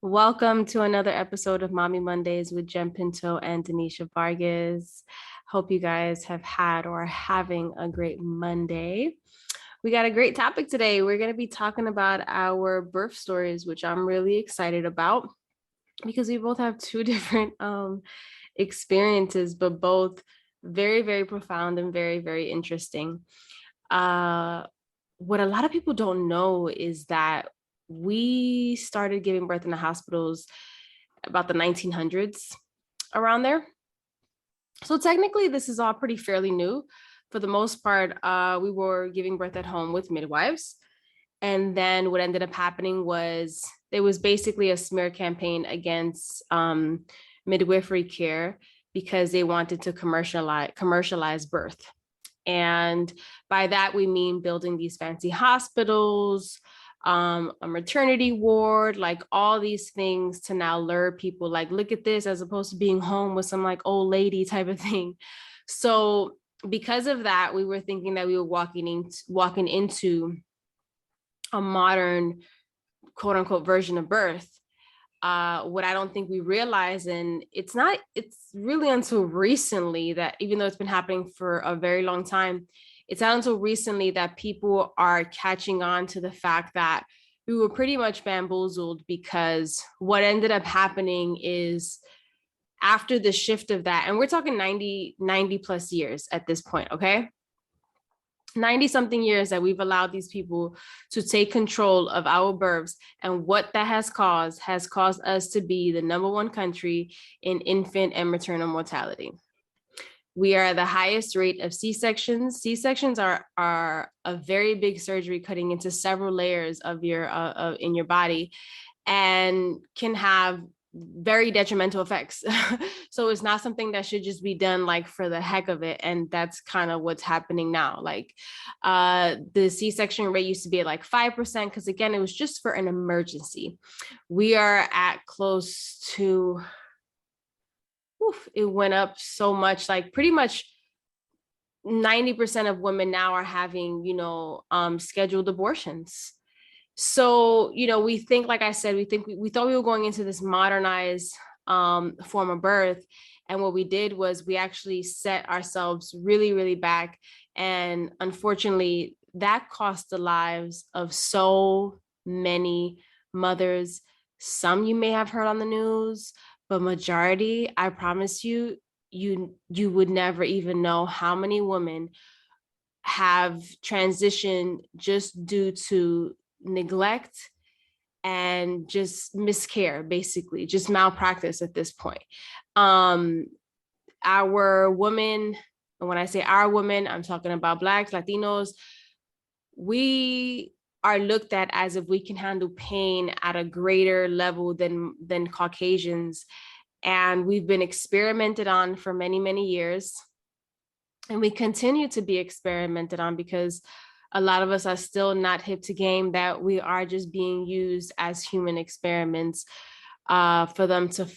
Welcome to another episode of Mommy Mondays with Jen Pinto and Denisha Vargas. Hope you guys have had or are having a great Monday. We got a great topic today. We're going to be talking about our birth stories, which I'm really excited about because we both have two different experiences, but both very, very profound and very, very interesting. Uh, what a lot of people don't know is that we started giving birth in the hospitals about the 1900s, around there. So technically, this is all pretty fairly new. For the most part, we were giving birth at home with midwives. And then what ended up happening was there was basically a smear campaign against midwifery care because they wanted to commercialize birth. And by that, we mean building these fancy hospitals, a maternity ward, like all these things to now lure people, like, look at this, as opposed to being home with some like old lady type of thing. So because of that, we were thinking that we were walking into a modern quote unquote version of birth. What I don't think we realize, and it's really until recently that, even though it's been happening for a very long time, it's not until recently that people are catching on to the fact that we were pretty much bamboozled, because what ended up happening is, after the shift of that, and we're talking 90 plus years at this point, okay? 90 something years that we've allowed these people to take control of our births, and what that has caused us to be the number one country in infant and maternal mortality. We are the highest rate of C-sections. C-sections are a very big surgery cutting into several layers of your in your body, and can have very detrimental effects. So it's not something that should just be done like for the heck of it. And that's kind of what's happening now. Like the C-section rate used to be at like 5%, because again, it was just for an emergency. We are at close to, it went up so much, like pretty much 90% of women now are having, scheduled abortions. So, we think, like I said, we thought we were going into this modernized form of birth. And what we did was we actually set ourselves really, really back. And unfortunately, that cost the lives of so many mothers. Some you may have heard on the news, but majority, I promise you, you would never even know how many women have transitioned just due to neglect and just miscare, basically just malpractice at this point. um our women, and when I say our women, I'm talking about Blacks, Latinos, we are looked at as if we can handle pain at a greater level than Caucasians. And we've been experimented on for many, many years, and we continue to be experimented on, because a lot of us are still not hip to game that we are just being used as human experiments, for them to,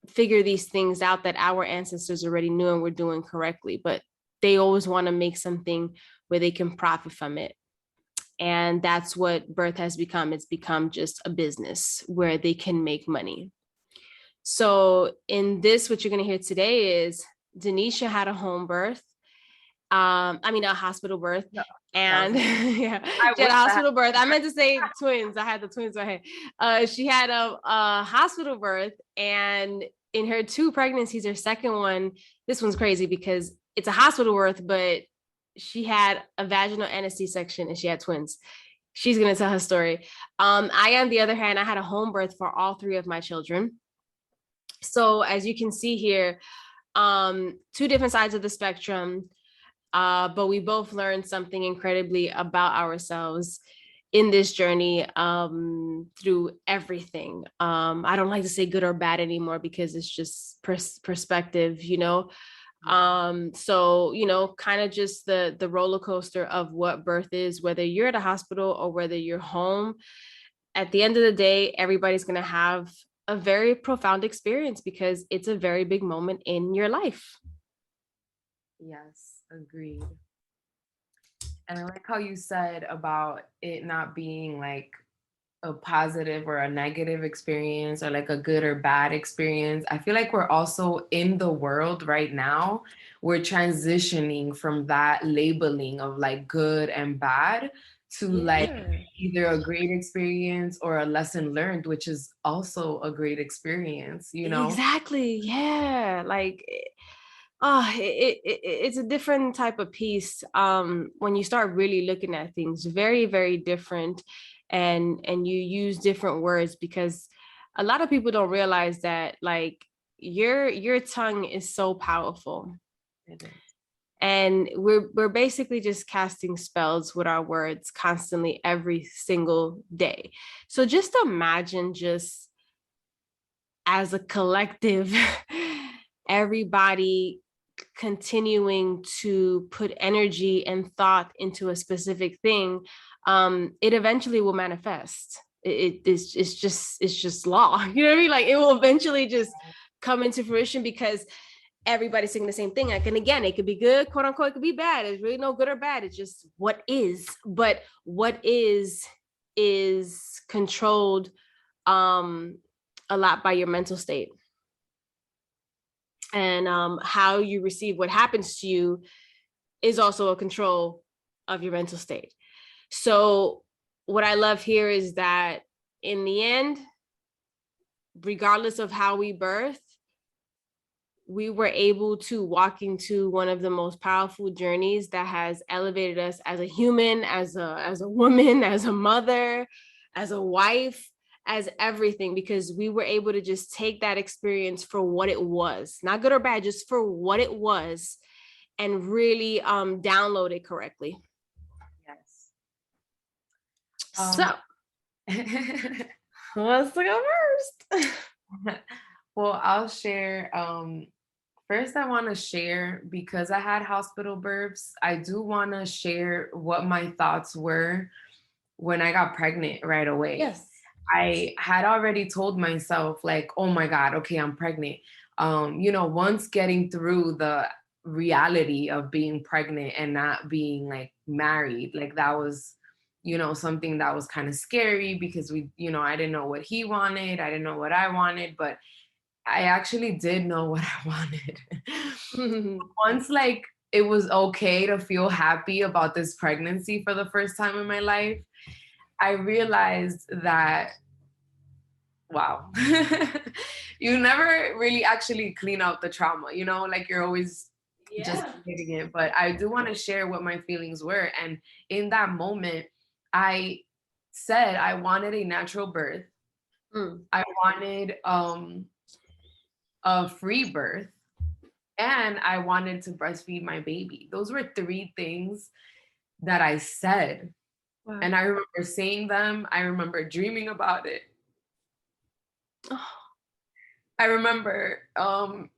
figure these things out that our ancestors already knew and were doing correctly. But they always want to make something where they can profit from it. And that's what birth has become. It's become just a business where they can make money. So in this, what you're going to hear today is Denisha had a home birth. I mean, a hospital birth. No, And yeah, I she had wish a that. hospital birth. I meant to say twins. I had the twins right here. She had a hospital birth, and in her two pregnancies, her second one, this one's crazy because it's a hospital birth, but she had a vaginal and a C-section, and she had twins. She's gonna tell her story. I, on the other hand, I had a home birth for all three of my children. So as you can see here, two different sides of the spectrum, but we both learned something incredibly about ourselves in this journey, through everything. I don't like to say good or bad anymore, because it's just perspective, so, kind of just the roller coaster of what birth is, whether you're at a hospital or whether you're home. At the end of the day, everybody's going to have a very profound experience, because it's a very big moment in your life. Yes, agreed. And I like how you said about it not being like a positive or a negative experience or like a good or bad experience. I feel like we're also in the world right now. We're transitioning from that labeling of like good and bad to like Yeah. either a great experience or a lesson learned, which is also a great experience, you know? Exactly. Yeah. Like, it's a different type of piece when you start really looking at things, very, very different, and you use different words, because a lot of people don't realize that, like, your tongue is so powerful, It is. and we're basically just casting spells with our words constantly every single day. So just imagine, just as a collective, everybody continuing to put energy and thought into a specific thing, it eventually will manifest. It's just law. You know what I mean? Like, it will eventually just come into fruition, because everybody's saying the same thing. Like, and again, it could be good, quote unquote, it could be bad. It's really no good or bad. It's just what is. But what is controlled um a lot by your mental state, and how you receive what happens to you is also a control of your mental state. So what I love here is that in the end, regardless of how we birth, we were able to walk into one of the most powerful journeys that has elevated us as a human, as a woman, as a mother, as a wife, as everything, because we were able to just take that experience for what it was, not good or bad, just for what it was, and really download it correctly. Yes. So let's go first. Well, I'll share. First, I want to share, because I had hospital births, I do want to share what my thoughts were when I got pregnant right away. Yes. I had already told myself, like, oh my God, okay, I'm pregnant. Once getting through the reality of being pregnant and not being like married, like that was, something that was kind of scary, because I didn't know what he wanted. I didn't know what I wanted, but I actually did know what I wanted. Once, like, it was okay to feel happy about this pregnancy for the first time in my life, I realized that, wow, you never really actually clean out the trauma, like you're always just Yeah. hitting it. But I do want to share what my feelings were. And in that moment, I said I wanted a natural birth. Mm. I wanted a free birth, and I wanted to breastfeed my baby. Those were three things that I said. Wow. And I remember saying them. I remember dreaming about it. Oh. I remember, and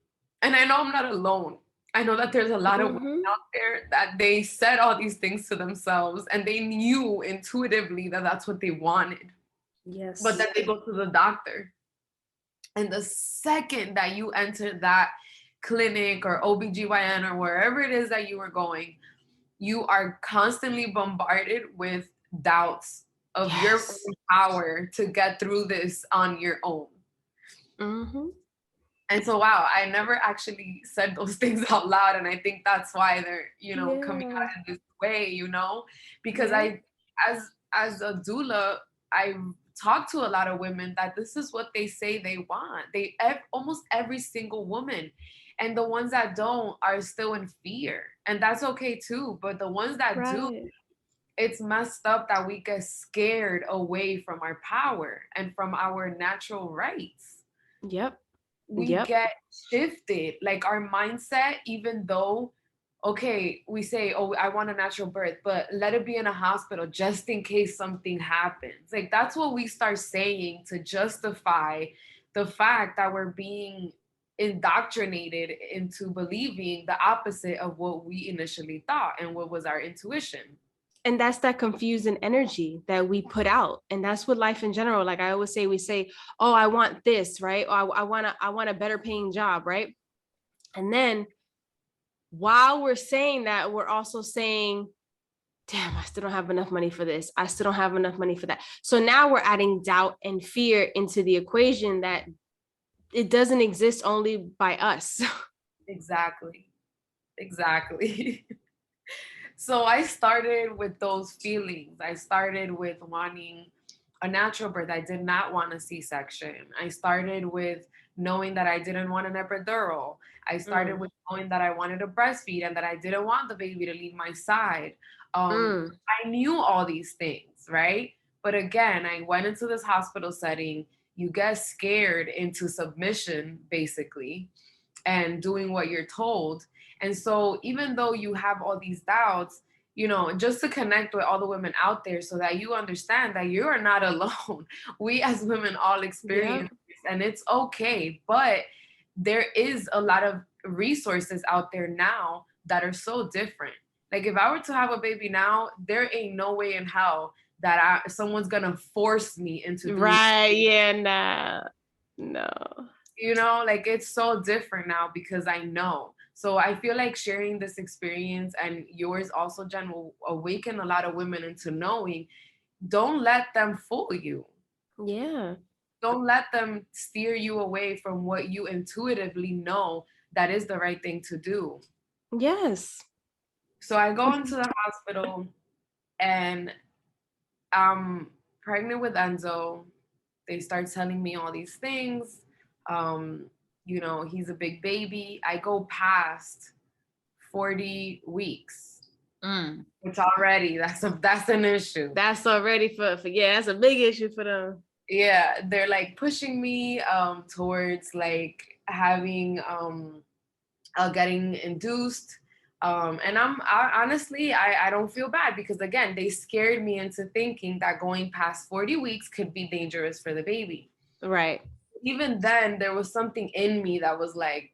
I know I'm not alone. I know that there's a lot of women Mm-hmm. out there that they said all these things to themselves and they knew intuitively that that's what they wanted. But Yes. then they go to the doctor. And the second that you enter that clinic or OBGYN or wherever it is that you are going, you are constantly bombarded with doubts of your Yes. own power to get through this on your own. Mm-hmm. And so, wow, I never actually said those things out loud. And I think that's why they're, coming Yeah. out in this way, because Yeah. as a doula, I talk to a lot of women that this is what they say they want. Almost every single woman. And the ones that don't are still in fear. And that's okay too. But the ones that do, Right. it's messed up that we get scared away from our power and from our natural rights. Yep. We Yep. get shifted, like our mindset, even though, okay, we say, oh, I want a natural birth, but let it be in a hospital just in case something happens. Like that's what we start saying to justify the fact that we're being indoctrinated into believing the opposite of what we initially thought and what was our intuition. And that's that confusing energy that we put out, and that's what life in general, like I always say, we say, oh, I want this, right? Or I want a better paying job, right? And then while we're saying that, we're also saying damn, I still don't have enough money for this. I still don't have enough money for that. So now we're adding doubt and fear into the equation that it doesn't exist only by us. Exactly. Exactly. So I started with those feelings. I started with wanting a natural birth. I did not want a C-section. I started with knowing that I didn't want an epidural. I started with knowing that I wanted to breastfeed and that I didn't want the baby to leave my side. I knew all these things, right? But again, I went into this hospital setting. You get scared into submission, basically, and doing what you're told. And so even though you have all these doubts, you know, just to connect with all the women out there so that you understand that you are not alone. We as women all experience this, and it's okay. But there is a lot of resources out there now that are so different. Like if I were to have a baby now, there ain't no way in hell that someone's gonna force me into doing Right. Yeah. Nah. No. you know, like it's so different now because I know. So I feel like sharing this experience and yours also, Jen, will awaken a lot of women into knowing, don't let them fool you. Yeah. Don't let them steer you away from what you intuitively know that is the right thing to do. Yes. So I go into the hospital and I'm pregnant with Enzo. They start telling me all these things. Um, you know, he's a big baby. I go past 40 weeks, which already that's an issue. That's already for yeah, that's a big issue for them. Yeah, they're like pushing me towards like having getting induced. And honestly, I don't feel bad because again, they scared me into thinking that going past 40 weeks could be dangerous for the baby. Right. Even then, there was something in me that was like,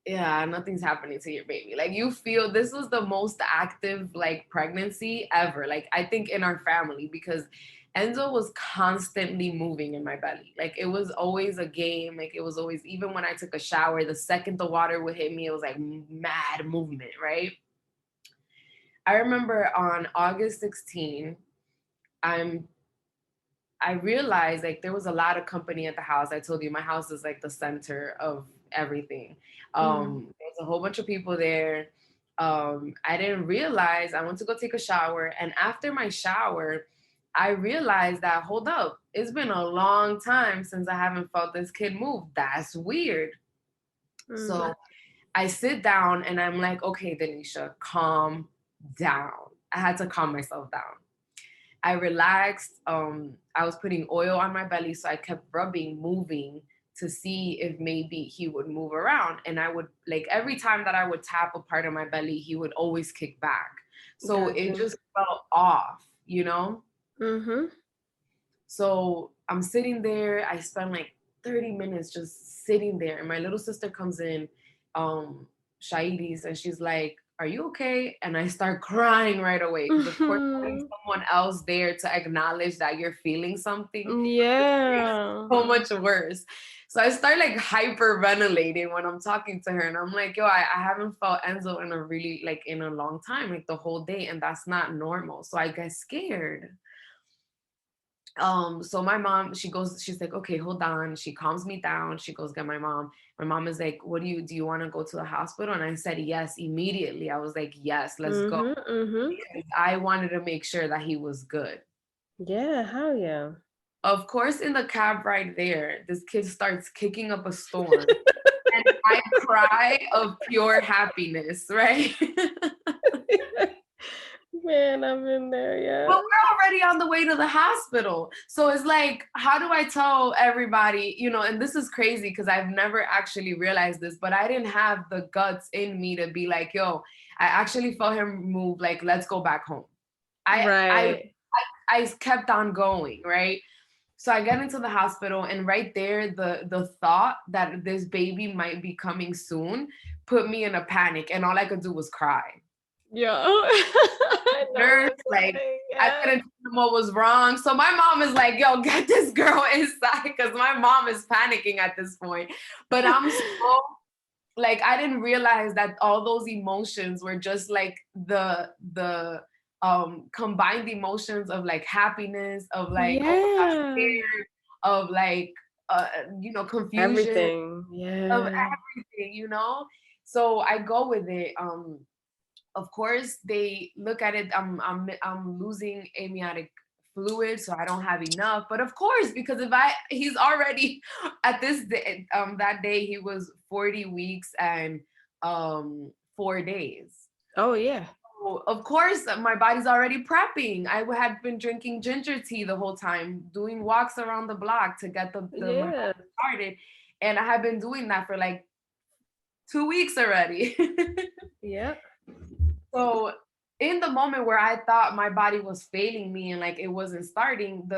yeah, nothing's happening to your baby. Like you feel this was the most active like pregnancy ever. Like I think in our family because Enzo was constantly moving in my belly. Like it was always a game. Like it was always, even when I took a shower, the second the water would hit me, it was like mad movement, right? I remember on August 16, I realized like there was a lot of company at the house. I told you my house is like the center of everything. There's a whole bunch of people there. I didn't realize I went to go take a shower, and after my shower, I realized that hold up, it's been a long time since I haven't felt this kid move. That's weird. So I sit down and I'm like, okay, Denisha, calm down. I had to calm myself down. I relaxed. I was putting oil on my belly, so I kept rubbing, moving to see if maybe he would move around. And I would like every time that I would tap a part of my belly, he would always kick back. So it just felt off, you know? So I'm sitting there. I spend like 30 minutes just sitting there. And my little sister comes in, Shaides, and she's like, are you okay? And I start crying right away. Because of course, having someone else there to acknowledge that you're feeling something, Yeah. so much worse. So I start like hyperventilating when I'm talking to her. And I'm like, yo, I haven't felt Enzo in a really like in a long time, like the whole day. And that's not normal. So I get scared. So my mom, she's like, okay, hold on. She calms me down. She goes get my mom. My mom is like, do you want to go to the hospital? And I said yes immediately. I was like, yes, let's go. Because I wanted to make sure that he was good. Yeah, hell yeah. Of course, in the cab right there, this kid starts kicking up a storm. And I cry of pure happiness, right? Man, I'm in there, yeah. But we're already on the way to the hospital. So it's like, how do I tell everybody, you know, and this is crazy because I've never actually realized this, but I didn't have the guts in me to be like, yo, I actually felt him move, like, let's go back home. I kept on going, right? So I get into the hospital, and right there, the thought that this baby might be coming soon put me in a panic, and all I could do was cry. Yeah. Nurse, like I couldn't tell them what was wrong. So my mom is like, yo, get this girl inside, because my mom is panicking at this point. But I'm so like, I didn't realize that all those emotions were just like the combined emotions of like happiness, of like, oh my gosh, Yeah. scared, of like confusion, Everything. of Yeah. everything, So I go with it. Of course, they look at it. I'm losing amniotic fluid, so I don't have enough. But of course, because he's already at this day, that day he was 40 weeks and 4 days. Oh yeah. So of course, my body's already prepping. I had been drinking ginger tea the whole time, doing walks around the block to get my Yeah. body started, and I have been doing that for like 2 weeks already. Yeah. So in the moment where I thought my body was failing me and like it wasn't starting,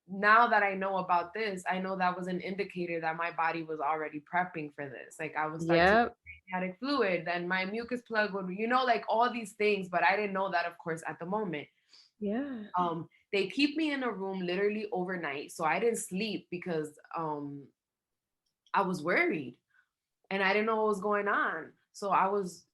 now that I know about this, I know that was an indicator that my body was already prepping for this. Like I would start to Yep. amniotic fluid, then my mucus plug would, like all these things, but I didn't know that, of course, at the moment. Yeah. They keep me in a room literally overnight, so I didn't sleep because I was worried and I didn't know what was going on. So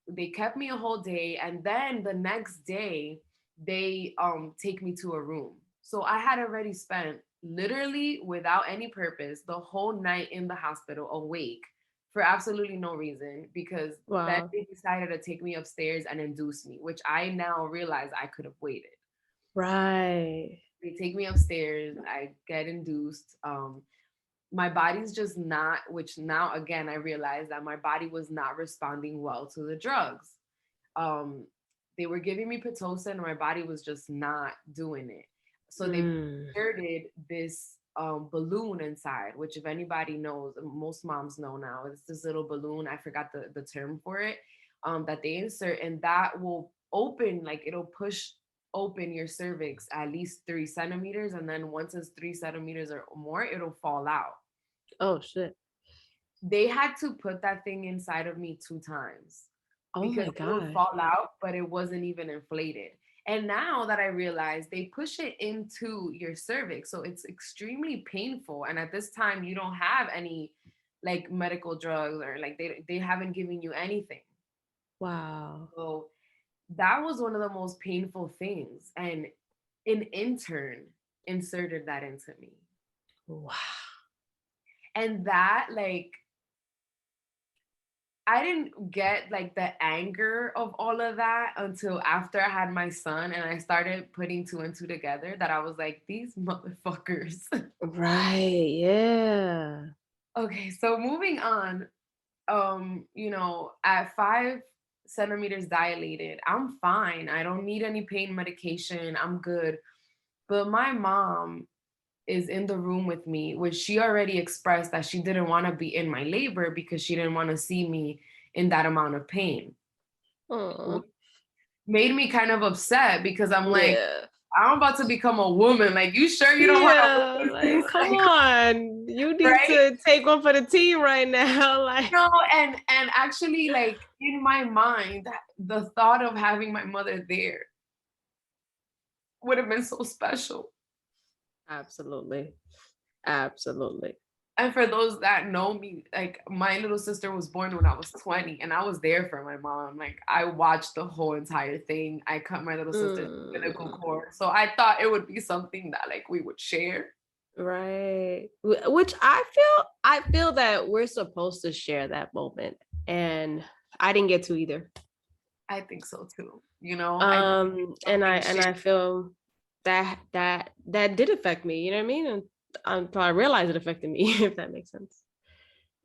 they kept me a whole day, and then the next day they take me to a room. So I had already spent literally without any purpose the whole night in the hospital awake for absolutely no reason, because then Wow. they decided to take me upstairs and induce me, which I now realize I could have waited. Right. They take me upstairs, I get induced. My body's just not, which now again I realized that my body was not responding well to the drugs. um they were giving me pitocin and my body was just not doing it, so they Mm. inserted this balloon inside, which if anybody knows, most moms know now, it's this little balloon, I forgot the term for it, that they insert, and that will open, like it'll push open your cervix at least 3 centimeters, and then once it's 3 centimeters or more, it'll fall out. Oh shit. They had to put that thing inside of me 2 times Oh because my it would gosh. fall out, but it wasn't even inflated. And now that I realize, they push it into your cervix, so it's extremely painful. And at this time, you don't have any like medical drugs, or like they haven't given you anything. Wow. So that was one of the most painful things. And an intern inserted that into me. Wow. And that, like, I didn't get like the anger of all of that until after I had my son and I started putting two and two together, that I was like, these motherfuckers. Right. Yeah. Okay, so moving on, at 5 centimeters dilated, I'm fine. I don't need any pain medication. I'm good. But my mom is in the room with me, which she already expressed that she didn't want to be in my labor because she didn't want to see me in that amount of pain. Oh. Made me kind of upset because I'm like, Yeah. I'm about to become a woman. Like, you sure you don't want Yeah. to, Like, come like, on. You need right? to take one for the team right now. Like, No, and actually, like in my mind, the thought of having my mother there would have been so special. absolutely. Absolutely. And for those that know me, like my little sister was born when I was 20 and I was there for my mom. Like I watched the whole entire thing. I cut my little sister's umbilical Mm, cord. So I thought it would be something that like we would share. right. Which I feel that we're supposed to share that moment. And I didn't get to either. I think so too. I think And I something and shared. I feel that did affect me, you know what I mean? And until I realized it affected me, if that makes sense.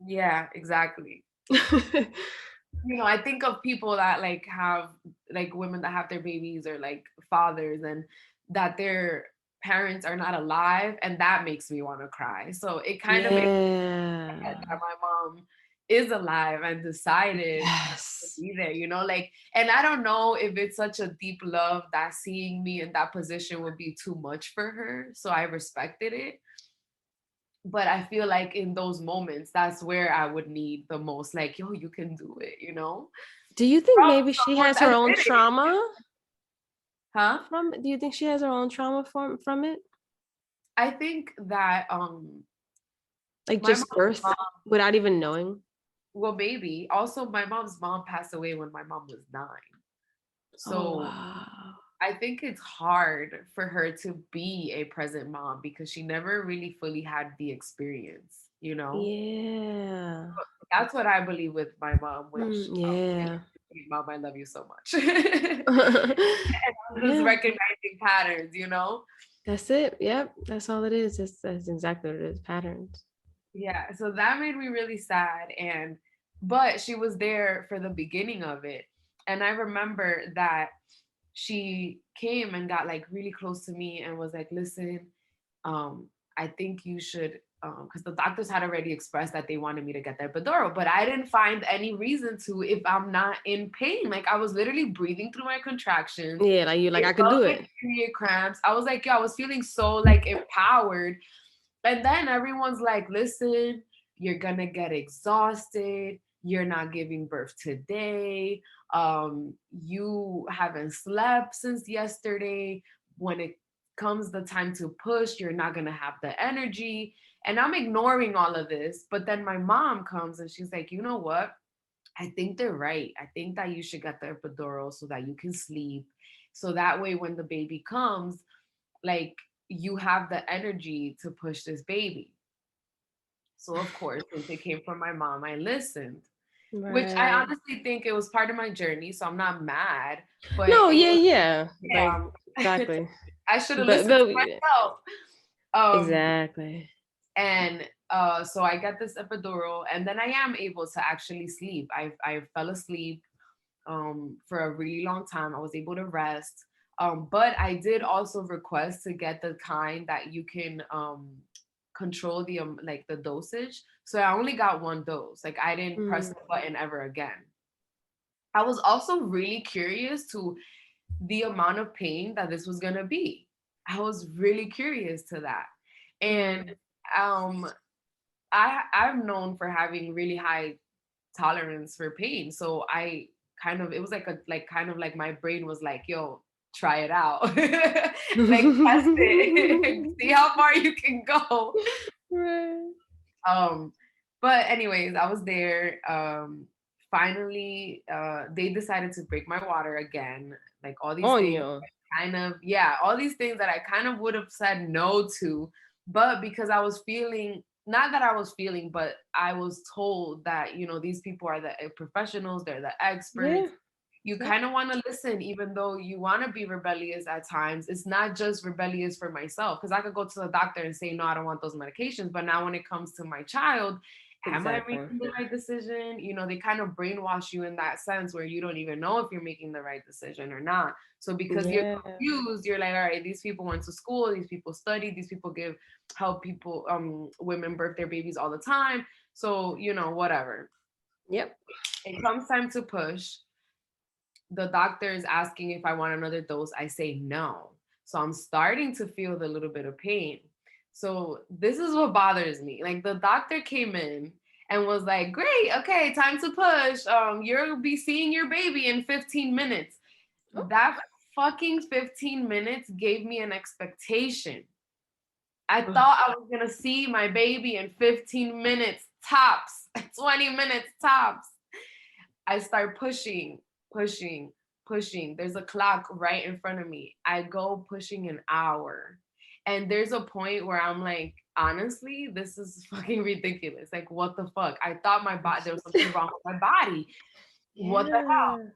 Yeah, exactly. I think of people that like have like women that have their babies, or like fathers, and that their parents are not alive, and that makes me want to cry. So it kind of makes Yeah. that my mom is alive and decided to Yes. be there, like, and I don't know if it's such a deep love that seeing me in that position would be too much for her. So I respected it. But I feel like in those moments, that's where I would need the most, like, yo, you can do it. Do you think From maybe she someone has her that own did it. trauma Huh? from it? Do you think she has her own trauma from it? I think that Like my just mom's birth mom, without even knowing? well, maybe. Also, my mom's mom passed away when my mom was 9. Oh So wow. I think it's hard for her to be a present mom because she never really fully had the experience, you know? Yeah. That's what I believe with my mom, which Yeah. mom, I love you so much. And I'm just Yeah. recognizing patterns, you know? That's it. Yep. That's all it is. That's exactly what it is. Patterns. Yeah, so that made me really sad. And but she was there for the beginning of it. And I remember that she came and got like really close to me and was like, listen, I think you should, because the doctors had already expressed that they wanted me to get their epidural, but I didn't find any reason to if I'm not in pain. Like I was literally breathing through my contractions. Yeah, like you like It I could felt do like it. period cramps. I was like, yo, I was feeling so like empowered. And then everyone's like, listen, you're gonna get exhausted. You're not giving birth today. You haven't slept since yesterday. When it comes the time to push, you're not gonna have the energy. And I'm ignoring all of this. But then my mom comes and she's like, you know what? I think they're right. I think that you should get the epidural so that you can sleep. So that way, when the baby comes, like you have the energy to push this baby. So of course, since it came from my mom, I listened, which I Right. honestly think it was part of my journey. So I'm not mad, but No, it yeah, was, yeah. Like yeah, exactly. I should have But listened to but myself. Um, exactly. and so I get this epidural, and then I am able to actually sleep. I fell asleep for a really long time. I was able to rest. But I did also request to get the kind that you can control the like the dosage. So I only got one dose. Like I didn't press Mm. the button ever again. I was also really curious to the amount of pain that this was gonna be. I was really curious to that. And Mm. um I'm known for having really high tolerance for pain. So I kind of it was like a like kind of like my brain was like, yo, try it out. Like test it. See how far you can go. Right. Um but anyways, I was there. Finally they decided to break my water again. Like all these things Coño. kind of yeah, all these things that I kind of would have said no to, but because I was feeling not that I was feeling, but I was told that, you know, these people are the professionals, they're the Yeah. experts. You Yep. kind of want to listen, even though you want to be rebellious at times. It's not just rebellious for myself, because I could go to the doctor and say, no, I don't want those medications. But now when it comes to my child, am I Exactly. making the right decision? You know, they kind of brainwash you in that sense where you don't even know if you're making the right decision or not. So because you're Yeah. confused, you're like, all right, these people went to school, these people study, these people help people, women birth their babies all the time. So, you know, whatever. Yep. It comes time to push. The doctor is asking if I want another dose. I say no. So I'm starting to feel the little bit of pain. So this is what bothers me. Like the doctor came in and was like, "Great, okay, time to push. You'll be seeing your baby in 15 minutes." Oh. That fucking 15 minutes gave me an expectation. I thought I was gonna see my baby in 15 minutes tops, 20 minutes tops. I start pushing, pushing, pushing. There's a clock right in front of me. I go pushing an hour. And there's a point where I'm like, honestly, this is fucking ridiculous. Like, what the fuck? I thought my body, there was something wrong with my body. What the hell? Yeah.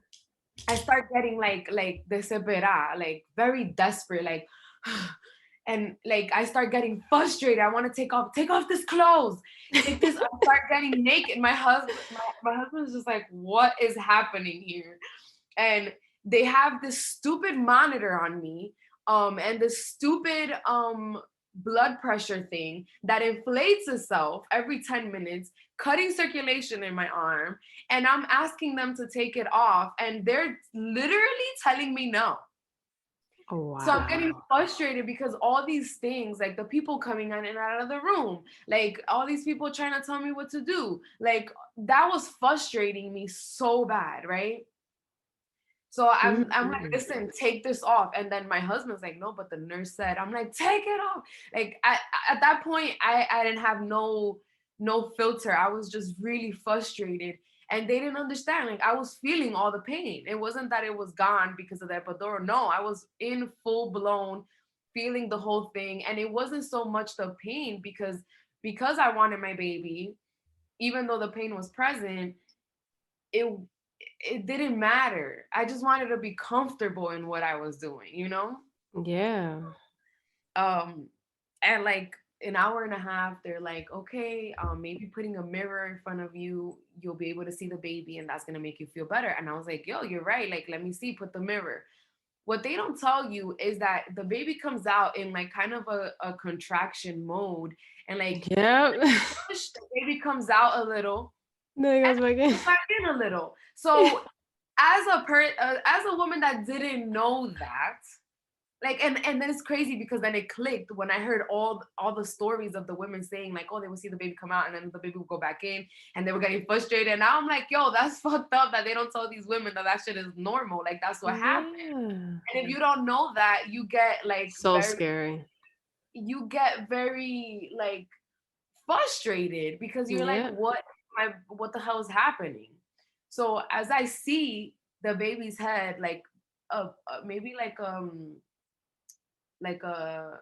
I start getting like desesperada, like very desperate, like and like I start getting frustrated. I want to take off this clothes, take this. I start getting naked. My husband is just like, what is happening here? And they have this stupid monitor on me, and this stupid blood pressure thing that inflates itself every 10 minutes, cutting circulation in my arm. And I'm asking them to take it off, and they're literally telling me no. Oh So I'm getting wow. frustrated because all these things, like the people coming in and out of the room, like all these people trying to tell me what to do, like that was frustrating me so bad, right? So I'm like, Mhm. listen, take this off. And then my husband's like, no, but the nurse said, I'm like, take it off. Like at that point, I didn't have no filter. I was just really frustrated. And they didn't understand. Like I was feeling all the pain. It wasn't that it was gone because of the epidural. No, I was in full blown feeling the whole thing. And it wasn't so much the pain because I wanted my baby, even though the pain was present, it it didn't matter. I just wanted to be comfortable in what I was doing, you know? Yeah. Um, and like an hour and a half, they're like, okay, maybe putting a mirror in front of you, you'll be able to see the baby, and that's gonna make you feel better. And I was like, yo, you're right. Like, let me see, put the mirror. What they don't tell you is that the baby comes out in like kind of a contraction mode, and like Yep. push, the baby comes out a little There and goes my game. goes back in a little. So as a woman that didn't know that, like and then it's crazy because then it clicked when I heard all the stories of the women saying like, oh, they would see the baby come out and then the baby would go back in and they were getting frustrated. And now I'm like, yo, that's fucked up that they don't tell these women that that shit is normal. Like that's what happened. Yeah. And if you don't know that, you get like So scary. very like frustrated because you're like, Yeah. what the hell is happening? So as I see the baby's head, like maybe like a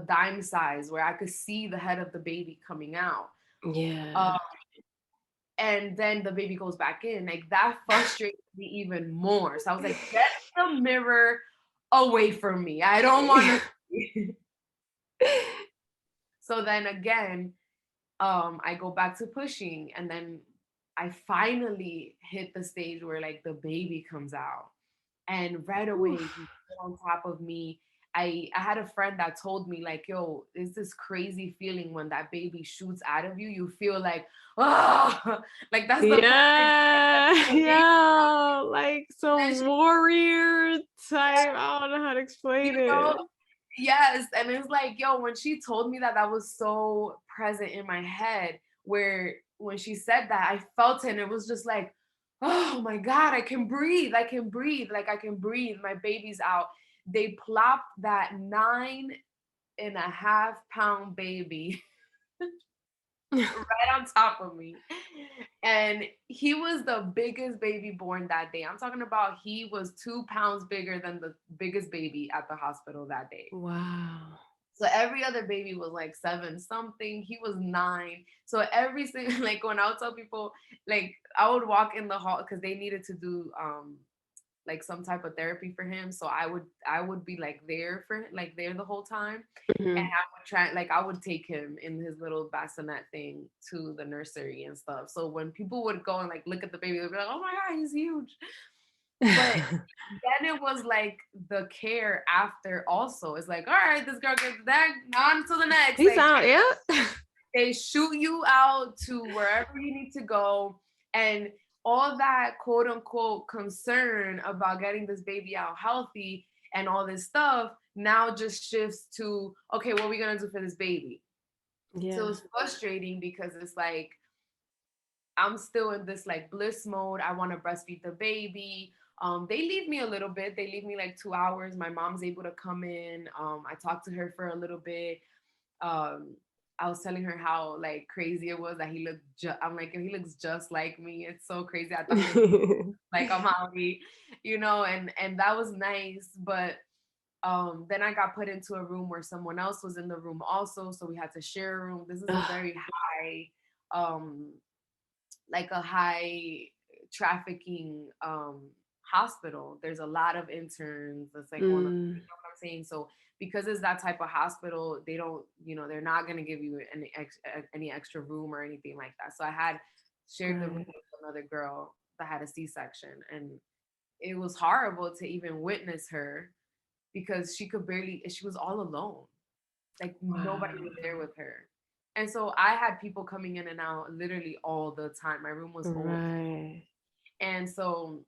dime size where I could see the head of the baby coming out. Yeah. Uh, and then the baby goes back in. Like that frustrates me even more. So I was like, get the mirror away from me. I don't want to see. So then again, I go back to pushing and then I finally hit the stage where like the baby comes out. And right away he Oof. put on top of me. I had a friend that told me like, yo, it's this crazy feeling when that baby shoots out of you. You feel like, oh, like that's the perfect Yeah. feeling. Yeah. Like And some she, warrior yeah, type. I don't know how to you explain know, it. yes. And it's like, yo, when she told me that, that was so present in my head. Where when she said that, I felt it, and it was just like, oh my God, I can breathe. I can breathe. Like I can breathe. My baby's out. They plopped that 9.5 pound baby right on top of me. And he was the biggest baby born that day. I'm talking about he was 2 pounds bigger than the biggest baby at the hospital that day. Wow. So every other baby was like 7 something. He was 9. So every single like when I would tell people, like I would walk in the hall because they needed to do like some type of therapy for him. So I would be like there for like there the whole time. And Mhm. I would try like I would take him in his little bassinet thing to the nursery and stuff. So when people would go and like look at the baby, they'd be like, oh my God, he's huge. But then it was like the care after also. It's like, all right, this girl gets that, on to the next. He's Like out. Yeah. they shoot you out to wherever you need to go. And all that quote unquote concern about getting this baby out healthy and all this stuff now just shifts to, okay, what are we gonna do for this baby? So Yeah. it's frustrating because it's like I'm still in this like bliss mode. I want to breastfeed the baby. They leave me a little bit. They leave me like 2 hours. My mom's able to come in. I talked to her for a little bit. Um, I was telling her how like crazy it was that he looked. I'm like, he looks just like me. It's so crazy. I thought he was like a mommy, you know, and that was nice. But then I got put into a room where someone else was in the room also, so we had to share a room. This is a Ugh. very high um like a high trafficking hospital. There's a lot of interns. That's like one of, you Mm. know what I'm saying. So because it's that type of hospital, they don't, they're not gonna give you any extra room or anything like that. So I had shared the room Right. with another girl that had a C-section, and it was horrible to even witness her because she was all alone. Like nobody Wow. was there with her. And so I had people coming in and out literally all the time. My room was full. Right. And so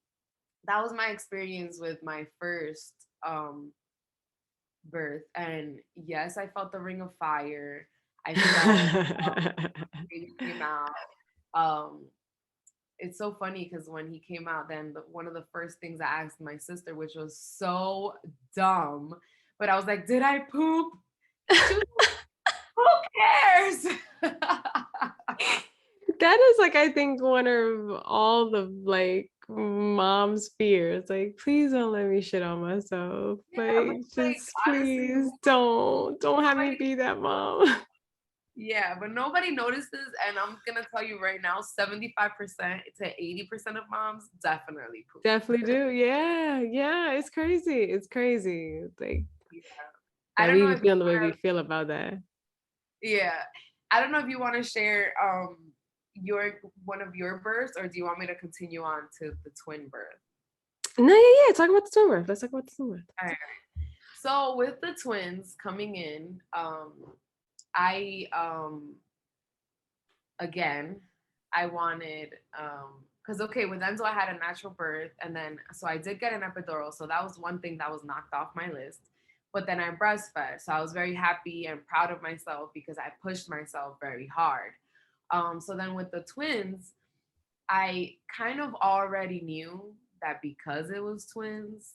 that was my experience with my first birth. And yes, I felt the ring of fire. I felt baby came out. Um, it's so funny because when he came out, then one of the first things I asked my sister, which was so dumb, but I was like, "Did I poop?" She was like, "Who cares?" that is like, I think one of all the like mom's fears. Like, please don't let me shit on myself. Yeah, but Like, like just honestly, please don't have me nobody, be that mom. yeah, but nobody notices. And I'm gonna tell you right now, 75% to 80% of moms definitely poop. Definitely do. Yeah, yeah. It's crazy. It's crazy. Like Yeah. I that don't we know even if you feel the way we wanna, feel about that. yeah. I don't know if you want to share your one of your births, or do you want me to continue on to the twin birth? No, yeah, yeah. Talk about the tumor. Let's talk about the tumor. All right. So with the twins coming in, I again, I wanted because okay, with Enzo I had a natural birth, and then so I did get an epidural, so that was one thing that was knocked off my list. But then I breastfed, so I was very happy and proud of myself because I pushed myself very hard. So then with the twins, I kind of already knew that because it was twins,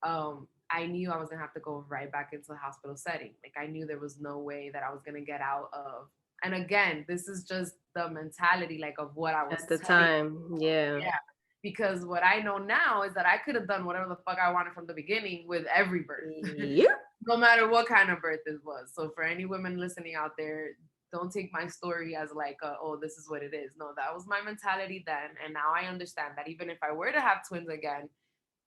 I knew I was gonna have to go right back into the hospital setting. Like I knew there was no way that I was gonna get out of. And again, this is just the mentality like of what I was At the telling. time, yeah. Yeah. Because what I know now is that I could have done whatever the fuck I wanted from the beginning with every birth. Yep. No matter what kind of birth it was. So for any women listening out there, don't take my story as like, oh, this is what it is. No, that was my mentality then, and now I understand that even if I were to have twins again,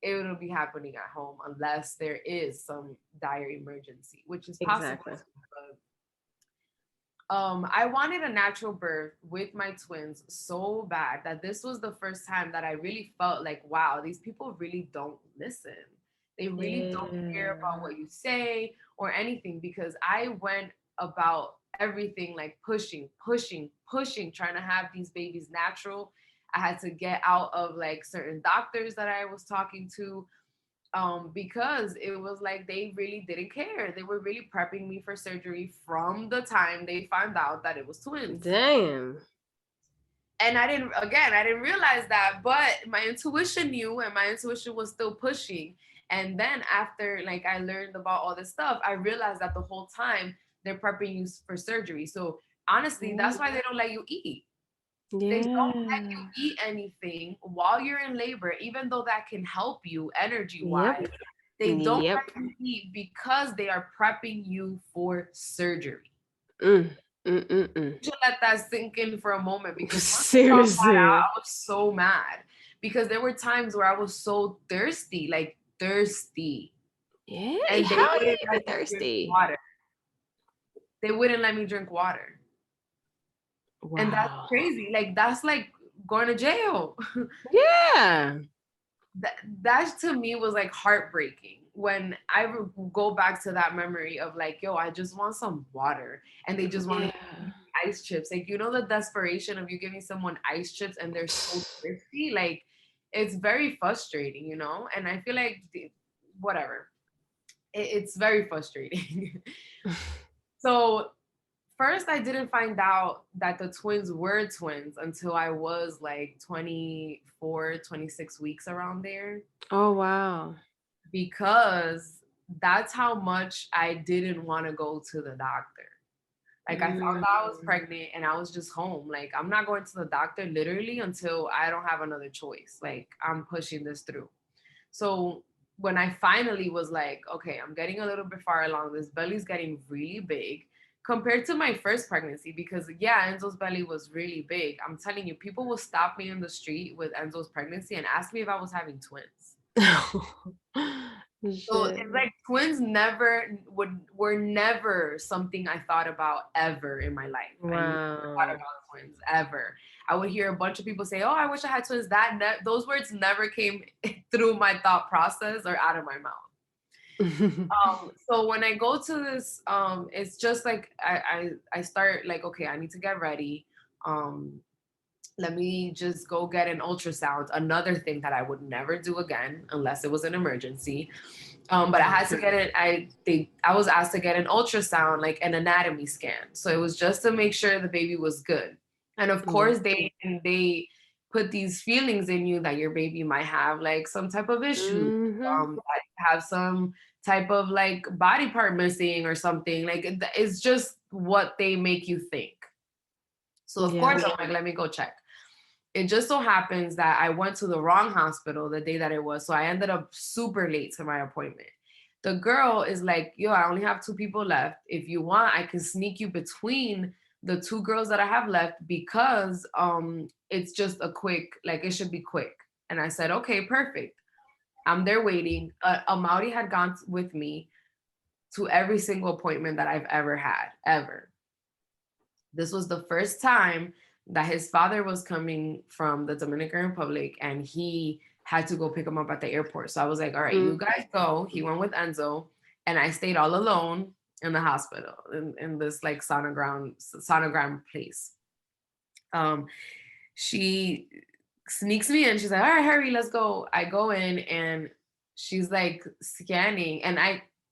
it will be happening at home unless there is some dire emergency, which is possible. Exactly. I wanted a natural birth with my twins so bad that this was the first time that I really felt like, wow, these people really don't listen. They really don't care about Yeah. what you say or anything because I went about everything like pushing, pushing, pushing, trying to have these babies natural. I had to get out of like certain doctors that I was talking to because it was like they really didn't care. They were really prepping me for surgery from the time they found out that it was twins. Damn. And I didn't realize that, but my intuition knew and my intuition was still pushing. And then after like I learned about all this stuff, I realized that the whole time they're prepping you for surgery. So honestly, that's why they don't let you eat. They don't let you Yeah. eat anything while you're in labor, even though that can help you energy wise. Yep. They don't Yep. let you eat because they are prepping you for surgery. Mm. Mm-mm-mm. You should let that sink in for a moment because once I found that out, Seriously. I was so mad because there were times where I was so thirsty, like thirsty, Yeah. and they How do wouldn't you let get me drink thirsty? water. They wouldn't let me drink water. And that's Wow. crazy. Like that's like going to jail. Yeah. That to me was like heartbreaking when I go back to that memory of like, yo, I just want some water, and they just want to Yeah. ice chips. Like you know the desperation of you giving someone ice chips and they're so thirsty. Like it's very frustrating, you know. And I feel like whatever, it's very frustrating. So first I didn't find out that the twins were twins until I was like 24, 26 weeks around there Oh wow. because that's how much I didn't want to go to the doctor. Like I found Mm. out I was pregnant and I was just home. Like I'm not going to the doctor literally until I don't have another choice. Like I'm pushing this through. So when I finally was like, okay, I'm getting a little bit far along, this belly's getting really big compared to my first pregnancy because yeah, Enzo's belly was really big. I'm telling you, people will stop me in the street with Enzo's pregnancy and ask me if I was having twins. So Shit. it's like twins were never something I thought about ever in my life. I never thought Wow. about twins ever. I would hear a bunch of people say, "Oh, I wish I had twins." Those words never came through my thought process or out of my mouth. So when I go to this, it's just like I start like, okay, I need to get ready. Um, let me just go get an ultrasound. Another thing that I would never do again unless it was an emergency. But I had to get it. I was asked to get an ultrasound, like an anatomy scan. So it was just to make sure the baby was good. And of Yeah. course, they put these feelings in you that your baby might have like some type of issue, Mhm. have some type of like body part missing or something. Like it's just what they make you think. So of course I'm like, let me go check. It just so happens that I went to the wrong hospital the day that it was. So I ended up super late to my appointment. The girl is like, yo, I only have 2 people left. If you want, I can sneak you between the 2 girls that I have left because it's just a quick, like it should be quick. And I said, okay, perfect. I'm there waiting. Amaury had gone with me to every single appointment that I've ever had, ever. This was the first time that his father was coming from the Dominican Republic and he had to go pick him up at the airport. So I was like, all right, you guys go. He went with Enzo and I stayed all alone in the hospital in this like sonogram place. She sneaks me in. She's like, all right, hurry, let's go. I go in and she's like scanning and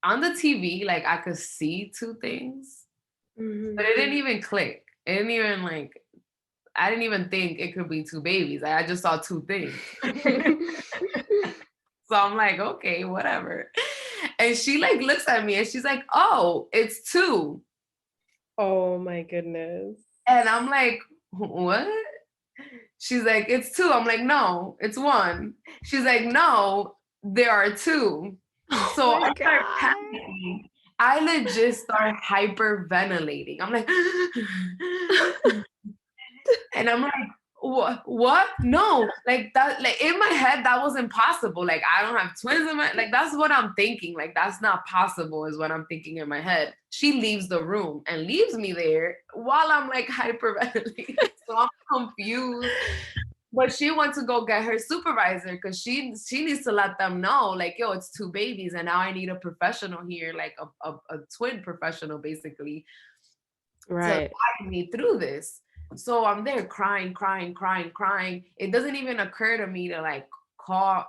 on the TV, like I could see 2 things, but it didn't even click. It didn't even like, I didn't even think it could be 2 babies. I just saw 2 things. So I'm like, okay, whatever. And she like looks at me and she's like, oh, it's 2. Oh my goodness. And I'm like, what? She's like, it's 2. I'm like, no, it's 1. She's like, no, there are 2. So I start panicking. I legit start hyperventilating. I'm like, and I'm like, what? No, like that, like in my head, that was impossible. Like, I don't have twins in my, like, that's what I'm thinking. Like, that's not possible, is what I'm thinking in my head. She leaves the room and leaves me there while I'm like hyperventilating. So I'm confused. But she wants to go get her supervisor because she needs to let them know, like, yo, it's 2 babies, and now I need a professional here, like a twin professional, basically, right, to guide me through this. So I'm there crying. It doesn't even occur to me to like call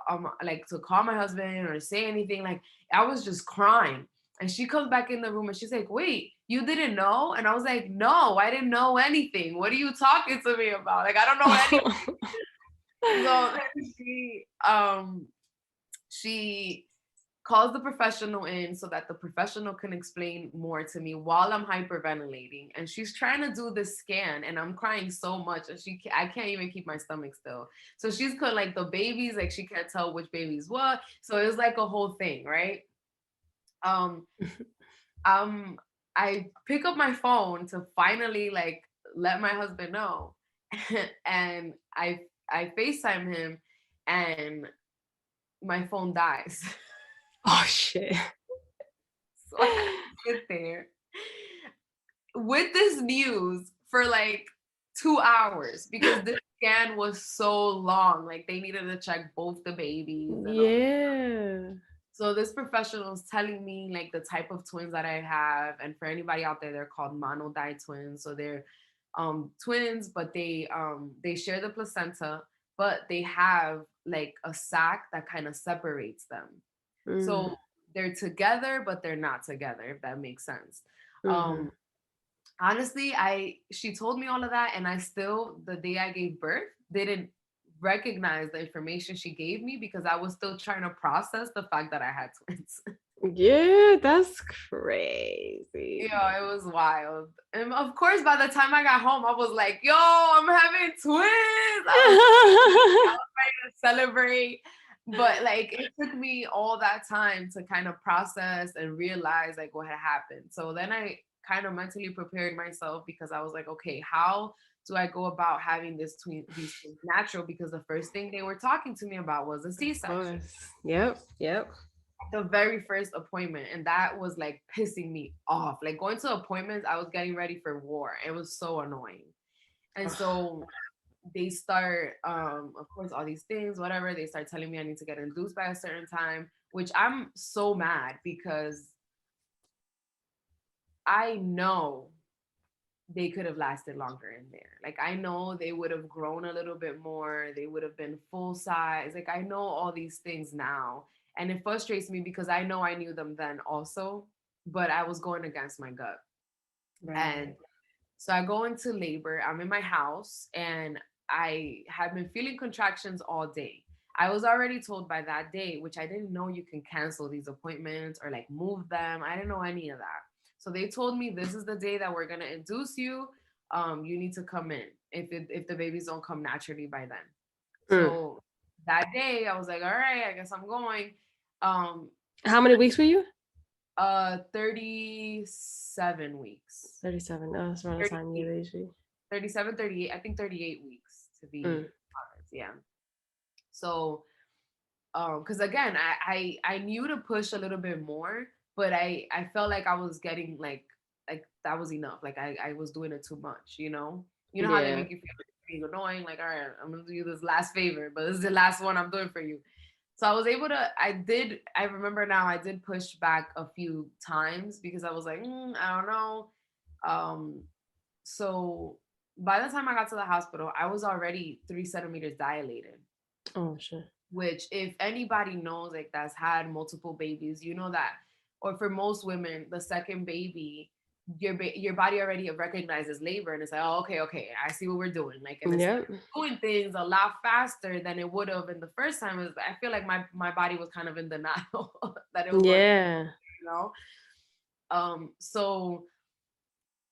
my husband or say anything. Like I was just crying. And she comes back in the room and she's like, wait, you didn't know? And I was like, no, I didn't know anything. What are you talking to me about? Like, I don't know anything. So she calls the professional in so that the professional can explain more to me while I'm hyperventilating. And she's trying to do this scan and I'm crying so much and I can't even keep my stomach still. So she's put like the babies, like she can't tell which babies what. So it was like a whole thing, right? I pick up my phone to finally like let my husband know. And I FaceTime him and my phone dies. oh shit. So I sit there with this news for like 2 hours because this scan was so long. Like they needed to check both the babies. Yeah. So this professional is telling me like the type of twins that I have. And for anybody out there, they're called monodi twins. So they're twins, but they share the placenta, but they have like a sac that kind of separates them. So they're together, but they're not together, if that makes sense. Honestly, she told me all of that, and I still, the day I gave birth, didn't recognize the information she gave me because I was still trying to process the fact that I had twins. Yeah, that's crazy. Yeah, it was wild. And of course, by the time I got home, I was like, yo, I'm having twins. I was ready to celebrate. But like it took me all that time to kind of process and realize like what had happened. So then I kind of mentally prepared myself because I was like, okay, how do I go about having these twins natural? Because the first thing they were talking to me about was a C-section. Yep. The very first appointment, and that was like pissing me off. Like going to appointments, I was getting ready for war. It was so annoying. And so they start, of course, all these things, whatever. They start telling me I need to get induced by a certain time, which I'm so mad because I know they could have lasted longer in there. Like, I know they would have grown a little bit more. They would have been full size. Like, I know all these things now. And it frustrates me because I know I knew them then also, but I was going against my gut. Right. And so I go into labor. I'm in my house and I have been feeling contractions all day. I was already told by that day, which I didn't know you can cancel these appointments or like move them. I didn't know any of that. So they told me this is the day that we're going to induce you. you need to come in if the babies don't come naturally by then. Mm. So that day I was like, all right, I guess I'm going. Um, How many weeks were you? 37 weeks. 37. Oh, that's around the time you 38, usually. 37, 38, I think 38 weeks to Mm. be honest. Yeah. So because again, I knew to push a little bit more, but I felt like I was getting like that was enough. Like I was doing it too much, you know? You know how they Yeah. make you feel like being annoying, like, all right, I'm gonna do you this last favor, but this is the last one I'm doing for you. So I was able to, I remember now I did push back a few times because I was like, I don't know. Um, so by the time I got to the hospital, I was already 3 centimeters dilated, Oh, sure. which if anybody knows like that's had multiple babies, you know that, or for most women, the second baby, your body already recognizes labor and it's like, oh, okay, I see what we're doing. Like, and it's Yep. doing things a lot faster than it would have in the first time. I feel like my body was kind of in denial that it was going, Yeah. you know. So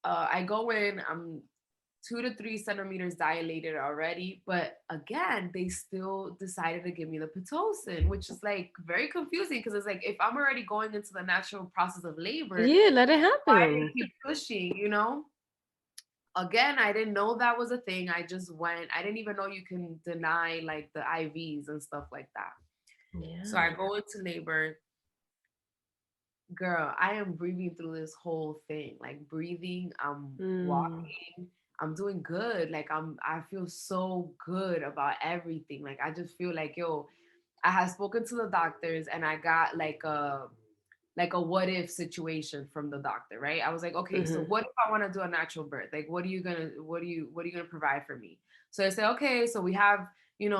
I go in, I'm 2 to 3 centimeters dilated already, but again, they still decided to give me the Pitocin, which is like very confusing because it's like if I'm already going into the natural process of labor, Yeah, let it why do happen. they keep pushing, you know? Again, I didn't know that was a thing. I just went, I didn't even know you can deny like the IVs and stuff like that. So I Yeah. go into labor. Girl, I am breathing through this whole thing. Like breathing, I'm Mm. walking, I'm doing good. Like I feel so good about everything. Like I just feel like, yo, I had spoken to the doctors and I got like a what if situation from the doctor, right? I was like, okay, so Mm-hmm. what if I want to do a natural birth? Like, what are you gonna provide for me? So they say, okay, so we have,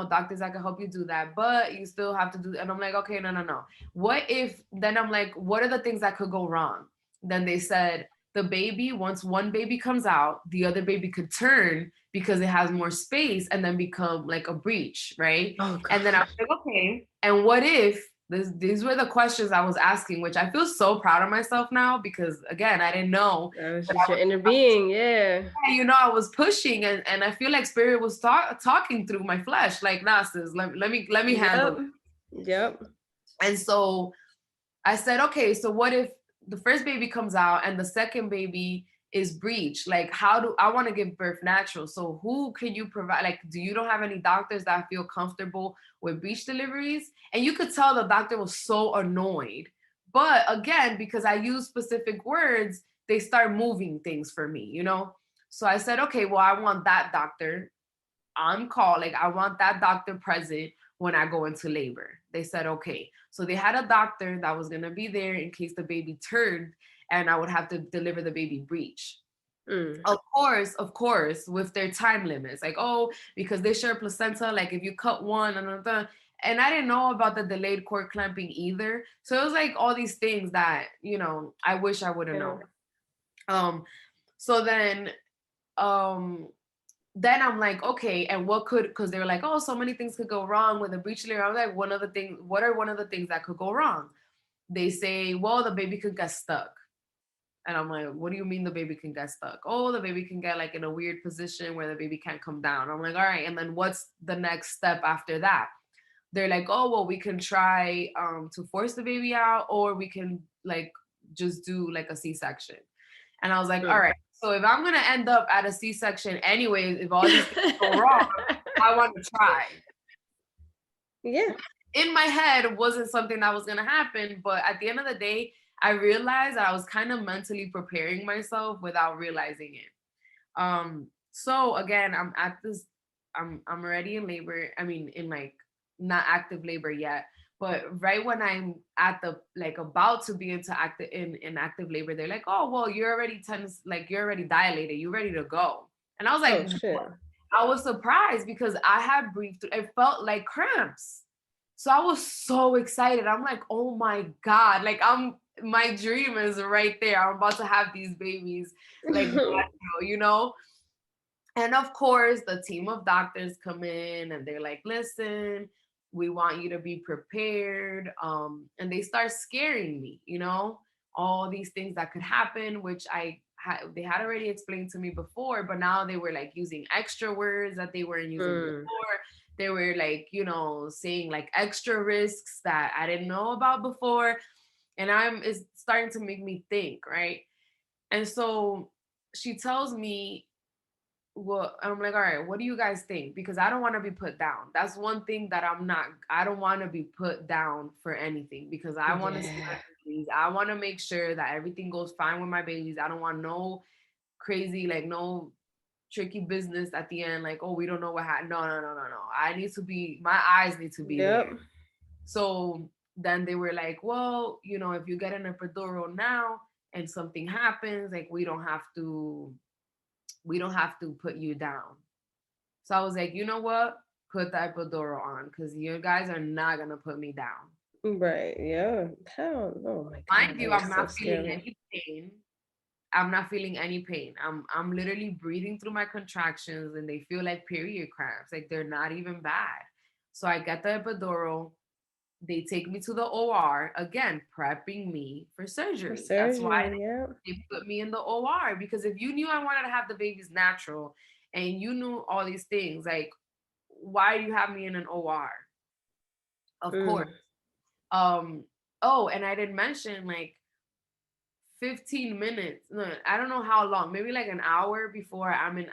doctors that can help you do that, but you still have to do, and I'm like, okay, no. What if, then I'm like, what are the things that could go wrong? Then they said, the baby, once one baby comes out, the other baby could turn because it has more space and then become like a breech, right? Oh And then I was gosh. like, okay, and what if these were the questions I was asking, which I feel so proud of myself now because again, I didn't know That was that just your inner being. Yeah. I was pushing and I feel like spirit was talking through my flesh, like, nah, sis, let me handle Yep. it. Yep. And so I said, okay, so what if the first baby comes out and the second baby is breech? Like, how do I want to give birth natural? So who can you provide? Like, do you don't have any doctors that feel comfortable with breech deliveries? And you could tell the doctor was so annoyed. But again, because I use specific words, they start moving things for me, you know? So I said, okay, well, I want that doctor on call. Like, I want that doctor present when I go into labor. They said, okay. So they had a doctor that was going to be there in case the baby turned and I would have to deliver the baby breech. Mm. Of course, with their time limits. Like, oh, because they share placenta, like if you cut one, and I didn't know about the delayed cord clamping either. So it was like all these things that, I wish I would have Yeah. known. Um, so then I'm like, okay, and what could, because they were like, oh, so many things could go wrong with a breech layer. I was like, what are one of the things that could go wrong? They say, well, the baby could get stuck. And I'm like, what do you mean the baby can get stuck? Oh, the baby can get like in a weird position where the baby can't come down. I'm like, all right. And then what's the next step after that? They're like, oh, well, we can try to force the baby out, or we can like just do like a C-section. And I was like, all Mm. right, so if I'm gonna end up at a C-section anyways, if all these things go wrong, I want to try. Yeah. In my head, it wasn't something that was gonna happen, but at the end of the day, I realized that I was kind of mentally preparing myself without realizing it. So again, I'm already in labor. I mean, in like not active labor yet, but right when I'm at the like about to be into active in active labor, they're like, oh well, you're already like you're already dilated, you're ready to go. And I was Oh like, shit. what? I was surprised because I had breathed. It felt like cramps. So I was so excited. I'm like, oh my God, like my dream is right there. I'm about to have these babies, like, you know? And of course, the team of doctors come in and they're like, listen, we want you to be prepared. And they start scaring me, all these things that could happen, which I they had already explained to me before, but now they were like using extra words that they weren't using before. They were like, you know, saying like extra risks that I didn't know about before. And it's starting to make me think, right? And so she tells me, well, I'm like, all right, what do you guys think? Because I don't want to be put down. That's one thing that I don't want to be put down for anything, because I want to see my babies. I want to make sure that everything goes fine with my babies. I don't want no crazy, like no tricky business at the end, like, oh, we don't know what happened. No, no, no, no, no. My eyes need to be there. So then they were like, well, you know, if you get an epidural now and something happens, like we don't have to put you down. So I was like, you know what? Put the epidural on, because you guys are not gonna put me down. Right. Yeah. Hell no. My God, Mind you, that I'm is so not feeling scary. any pain. I'm not feeling any pain. I'm literally breathing through my contractions, and they feel like period cramps. Like they're not even bad. So I get the epidural. They take me to the OR again, prepping me for For surgery. That's why surgery, yeah. they put me in the OR, because if you knew I wanted to have the babies natural and you knew all these things, like, why do you have me in an OR? Of course. Oh, and I didn't mention, like, 15 minutes, no, I don't know how long, maybe like an hour before I'm in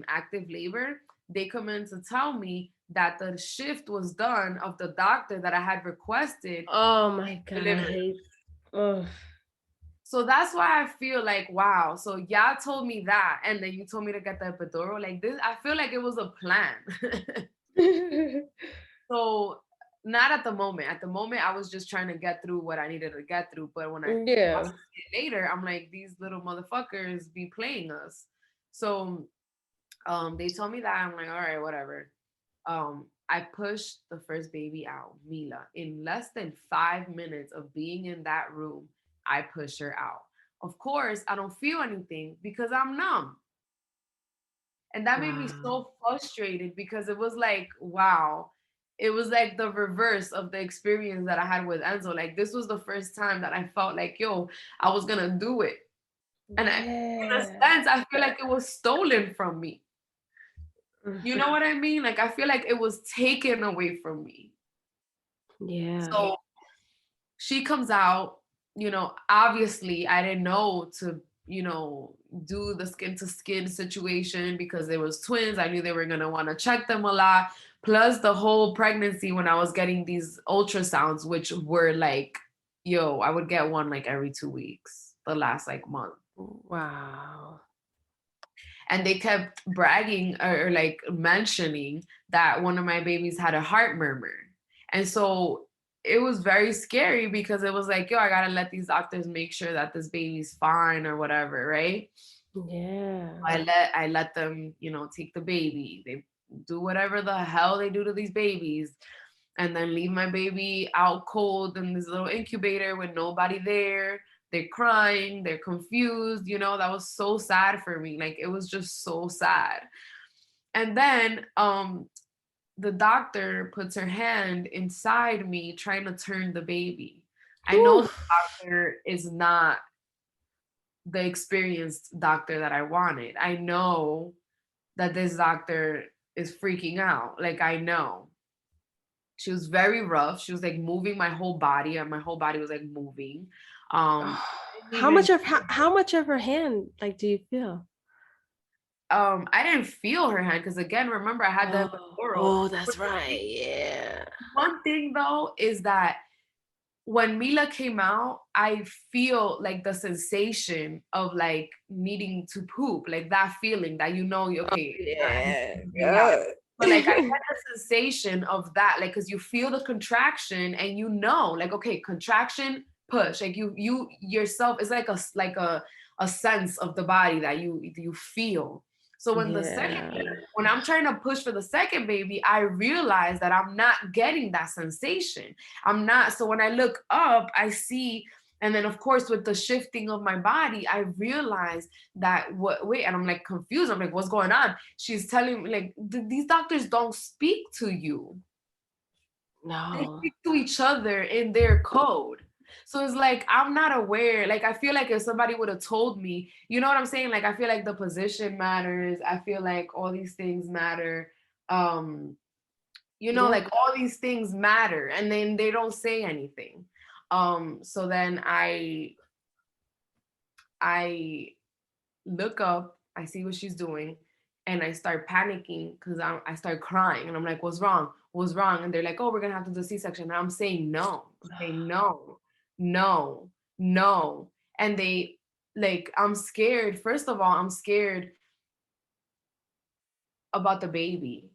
active labor, they come in to tell me that the shift was done of the doctor that I had requested. Oh my God, I Delivery. hate. Oh. So that's why I feel like, wow. So y'all told me that, and then you told me to get the epidural. Like this, I feel like it was a plan. So not at the moment. At the moment, I was just trying to get through what I needed to get through. But when I Yeah. later, I'm like, these little motherfuckers be playing us. So they told me that. I'm like, all right, whatever. I pushed the first baby out, Mila. In less than 5 minutes of being in that room, I pushed her out. Of course, I don't feel anything because I'm numb. And that made me Wow. so frustrated, because it was like, wow, it was like the reverse of the experience that I had with Enzo. Like, this was the first time that I felt like, yo, I was gonna do it. And in a Yeah. sense, I feel like it was stolen from me. You know what I mean? Like, I feel like it was taken away from me. Yeah. So she comes out, you know, obviously I didn't know to, you know, do the skin to skin situation because there was twins. I knew they were going to want to check them a lot. Plus the whole pregnancy, when I was getting these ultrasounds, which were like, yo, I would get one like every 2 weeks, the last like month. Wow. And they kept bragging or like mentioning that one of my babies had a heart murmur. And so it was very scary, because it was like, yo, I gotta let these doctors make sure that this baby's fine or whatever, right? Yeah. I let them, you know, take the baby. They do whatever the hell they do to these babies, and then leave my baby out cold in this little incubator with nobody there. They're crying, they're confused, you know. That was so sad for me. Like, it was just so sad. And then the doctor puts her hand inside me trying to turn the baby. I know the doctor is not the experienced doctor that I wanted. I know that this doctor is freaking out. Like, I know. She was very rough. She was like moving my whole body, and my whole body was like moving. How Even much of how much of her hand like do you feel? I didn't feel her hand, because again, remember, I had the epidural. Oh, that's right. Yeah. One thing though is that when Mila came out, I feel like the sensation of like needing to poop, like that feeling that, you know, okay, Yeah. out. Yeah. But like, I had the sensation of that, like, because you feel the contraction and you know, like, okay, contraction, push, like you yourself, it's like a sense of the body that you feel. So Yeah. when I'm trying to push for the second baby, I realize that I'm not getting that sensation. I'm not. So when I look up, I see, and then of course with the shifting of my body, I realize that wait, and I'm like confused. I'm like, what's going on? She's telling me like, these doctors don't speak to you. They No. speak to each other in their code. So it's like, I'm not aware. Like, I feel like if somebody would have told me, you know what I'm saying? Like, I feel like the position matters. I feel like all these things matter. Um, Yeah. like all these things matter, and then they don't say anything. So then I look up, I see what she's doing, and I start panicking because I start crying, and I'm like, what's wrong? What's wrong? And they're like, oh, we're gonna have to do a C-section. And I'm saying no. I'm saying no, no, no. And they, like, I'm scared. First of all, I'm scared about the baby.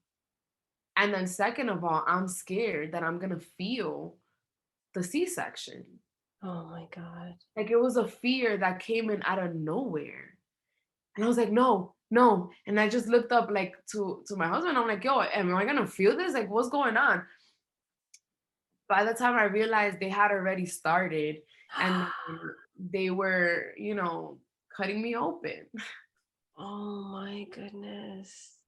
And then second of all, I'm scared that I'm gonna feel the C-section. Oh my God. Like, it was a fear that came in out of nowhere. And I was like, no, no. And I just looked up, like, to my husband. I'm like, yo, am I gonna feel this? Like, what's going on? By the time I realized, they had already started, and they were, cutting me open. Oh my goodness.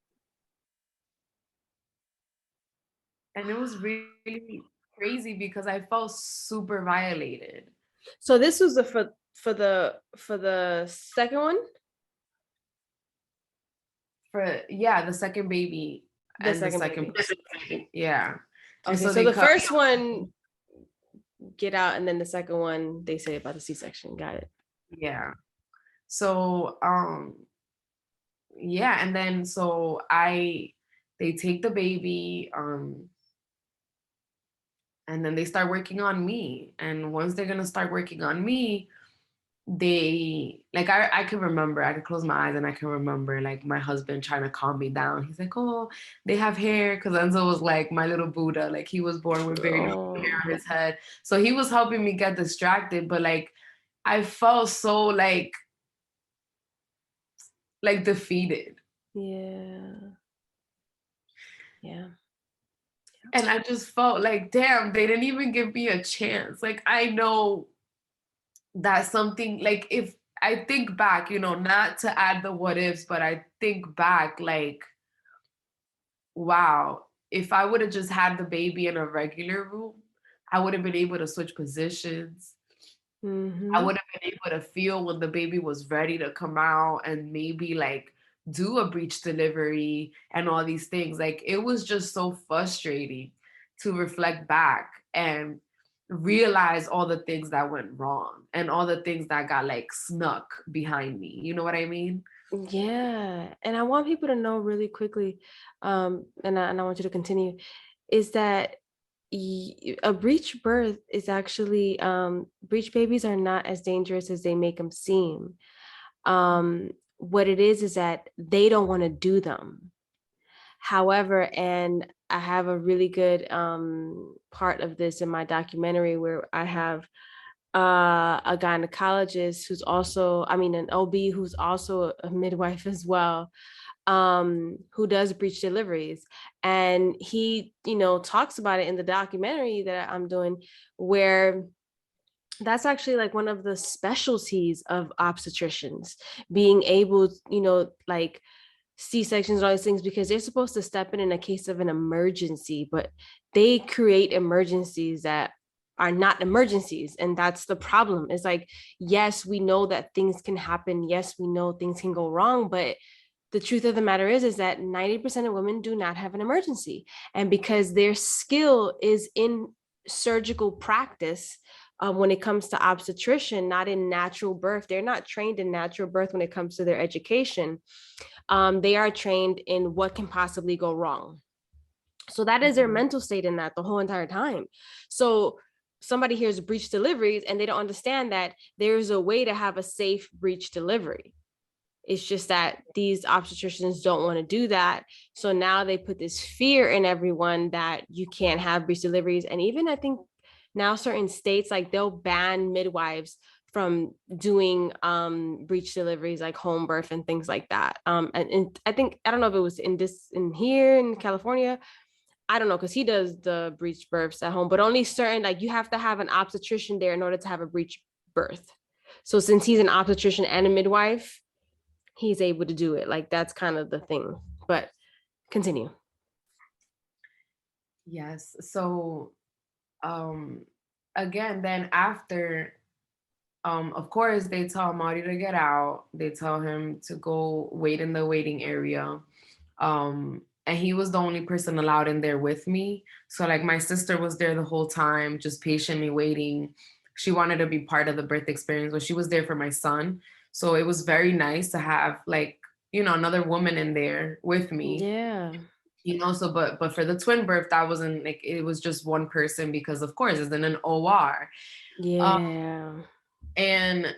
And it was really crazy because I felt super violated. So this was the for the second one? Yeah, the second baby The and the second second baby. baby. Yeah. And Okay, so so they the cut first one get out, and then the second one they say about the C-section. Got it. yeah. So yeah, and then so they take the baby, and then they start working on me. And once they're gonna start working on me, they, like, I can remember, I could close my eyes and I can remember, like, my husband trying to calm me down. He's like, oh, they have hair, because Enzo was like my little Buddha. Like, he was born with very little hair Oh, on his head. So he was helping me get distracted, but, like, I felt so, like defeated. yeah. Yeah. And I just felt like, damn, they didn't even give me a chance. Like, I know that something, like, if I think back, not to add the what ifs, but I think back, like, wow, if I would have just had the baby in a regular room, I would have been able to switch positions. I Mm-hmm. would have been able to feel when the baby was ready to come out and maybe, like, do a breech delivery and all these things. Like, it was just so frustrating to reflect back and realize all the things that went wrong and all the things that got, like, snuck behind me. You know what I mean? Yeah. And I want people to know really quickly, and I want you to continue, is that a breech birth is actually breech babies are not as dangerous as they make them seem. What it is that they don't want to do them. However, and I have a really good part of this in my documentary where I have a gynecologist who's also, I mean, an OB who's also a midwife as well, who does breech deliveries. And he, talks about it in the documentary that I'm doing, where that's actually like one of the specialties of obstetricians, being able, like C-sections and all these things, because they're supposed to step in a case of an emergency, but they create emergencies that are not emergencies. And that's the problem. It's like, yes, we know that things can happen. Yes, we know things can go wrong, but the truth of the matter is that 90% of women do not have an emergency. And because their skill is in surgical practice, when it comes to obstetrician, not in natural birth, they're not trained in natural birth when it comes to their education. They are trained in what can possibly go wrong. So that is their Mhm. mental state in that the whole entire time. So somebody hears breech deliveries and they don't understand that there's a way to have a safe breech delivery. It's just that these obstetricians don't want to do that. So now they put this fear in everyone that you can't have breech deliveries. And even I think now certain states, like, they'll ban midwives from doing breech deliveries, like home birth and things like that. And I think, I don't know if it was in here in California. I don't know, because he does the breech births at home, but only certain, like, you have to have an obstetrician there in order to have a breech birth. So since he's an obstetrician and a midwife, he's able to do it. Like, that's kind of the thing. But continue. Yes. So, um, again, then after, of course, they tell Marty to get out. They tell him to go wait in the waiting area. And he was the only person allowed in there with me. So like my sister was there the whole time, just patiently waiting. She wanted to be part of the birth experience, but she was there for my son. So it was very nice to have like, another woman in there with me. Yeah. So but for the twin birth, that wasn't like, it was just one person because of course it's in an OR. Um, Yeah. and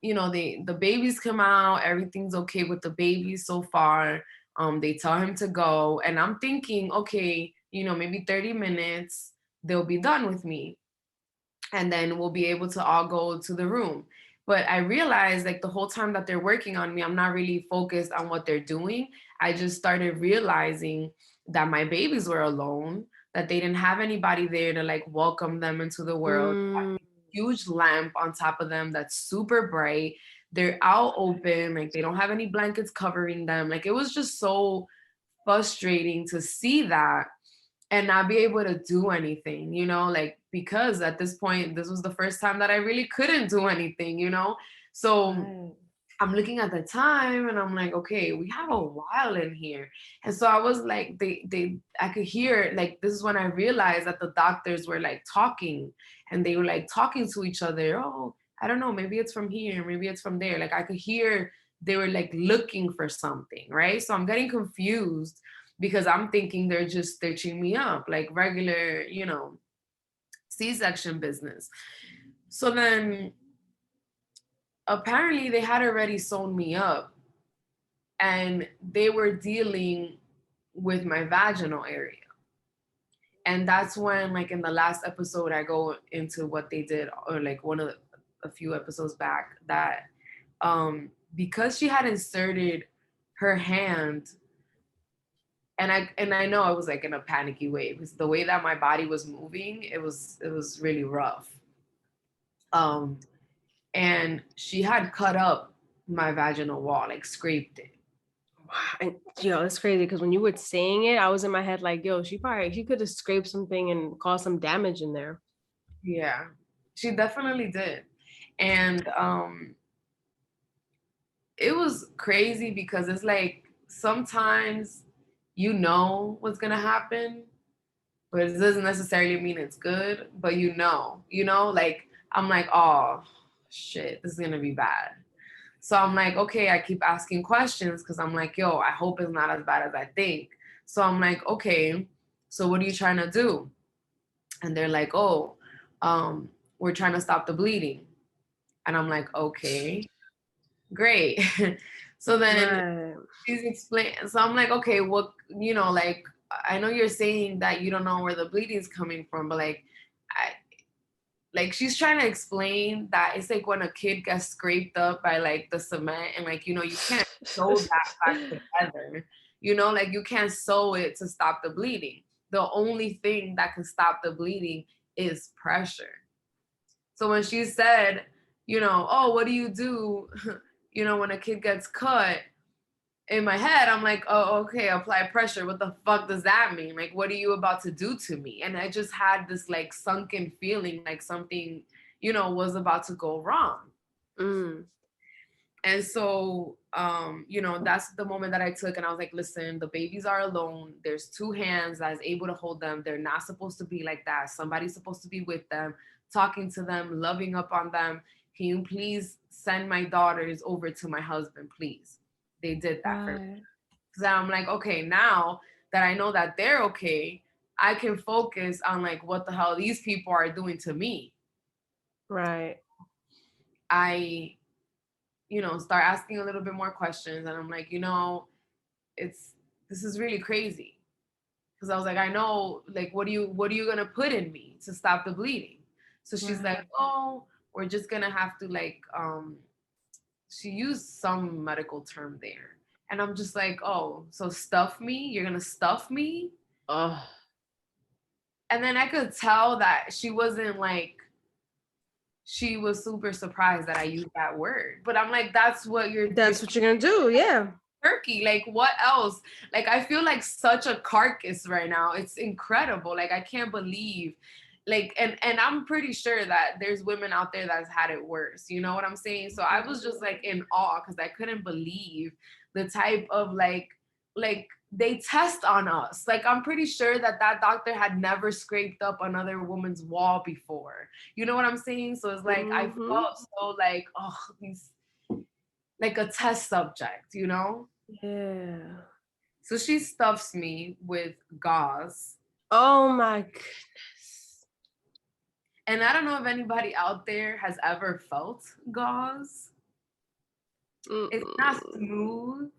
the babies come out, everything's okay with the babies so far. They tell him to go, and I'm thinking, okay, maybe 30 minutes, they'll be done with me, and then we'll be able to all go to the room. But I realized like the whole time that they're working on me, I'm not really focused on what they're doing. I just started realizing that my babies were alone, that they didn't have anybody there to like welcome them into the world. Mm. Huge lamp on top of them that's super bright. They're out open, like they don't have any blankets covering them. Like it was just so frustrating to see that and not be able to do anything, like because at this point, this was the first time that I really couldn't do anything. So Right. I'm looking at the time and I'm like, okay, we have a while in here. And so I was like, I could hear, like, this is when I realized that the doctors were like talking and they were like talking to each other. Oh, I don't know, maybe it's from here, maybe it's from there. Like I could hear they were like looking for something, right? So I'm getting confused because I'm thinking they're just stitching me up like regular, C-section business. So then apparently they had already sewn me up and they were dealing with my vaginal area. And that's when, like in the last episode, I go into what they did, or like a few episodes back, that because she had inserted her hand, and I know I was like in a panicky way because the way that my body was moving, it was really rough. Um, and she had cut up my vaginal wall, like scraped it. And, it's crazy because when you were saying it, I was in my head like, yo, she could have scraped something and caused some damage in there. Yeah, she definitely did. And it was crazy because it's like sometimes you know what's gonna happen, but it doesn't necessarily mean it's good, but like I'm like, oh shit, this is gonna be bad. So I'm like, okay, I keep asking questions because I'm like, yo, I hope it's not as bad as I think. So I'm like, okay, so what are you trying to do? And they're like, oh, we're trying to stop the bleeding. And I'm like, okay, great. So then Right. she's explaining. So I'm like, okay, well, like I know you're saying that you don't know where the bleeding's coming from, but like, like she's trying to explain that it's like when a kid gets scraped up by like the cement and like, you can't sew that back together. Like you can't sew it to stop the bleeding. The only thing that can stop the bleeding is pressure. So when she said, oh, what do you do, when a kid gets cut? In my head, I'm like, oh, okay, apply pressure. What the fuck does that mean? Like, what are you about to do to me? And I just had this like sunken feeling like something, was about to go wrong. Mm. And so, that's the moment that I took and I was like, listen, the babies are alone. There's two hands that is able to hold them. They're not supposed to be like that. Somebody's supposed to be with them, talking to them, loving up on them. Can you please send my daughters over to my husband, please? They did that for me. Right. So I'm like, okay, now that I know that they're okay, I can focus on like what the hell these people are doing to me. Right. I, start asking a little bit more questions, and I'm like, this is really crazy. Because I was like, I know, like, what are you gonna put in me to stop the bleeding? So she's Right. like, oh, we're just gonna have to like, she used some medical term there. And I'm just like, oh, so stuff me? You're gonna stuff me? Oh, And then I could tell that she wasn't like, she was super surprised that I used that word. But I'm like, that's what you're that's what you're gonna do. Yeah. turkey. Like, what else? Like, I feel like such a carcass right now. It's incredible. Like, I can't believe, Like, and I'm pretty sure that there's women out there that's had it worse. You know what I'm saying? So I was just like in awe because I couldn't believe the type of like they test on us. Like I'm pretty sure that that doctor had never scraped up another woman's wall before. You know what I'm saying? So it's like I Mm-hmm. felt so like, oh, these like a test subject, you know? Yeah. So she stuffs me with gauze. Oh my goodness. And I don't know if anybody out there has ever felt gauze. It's not Mm-mm. smooth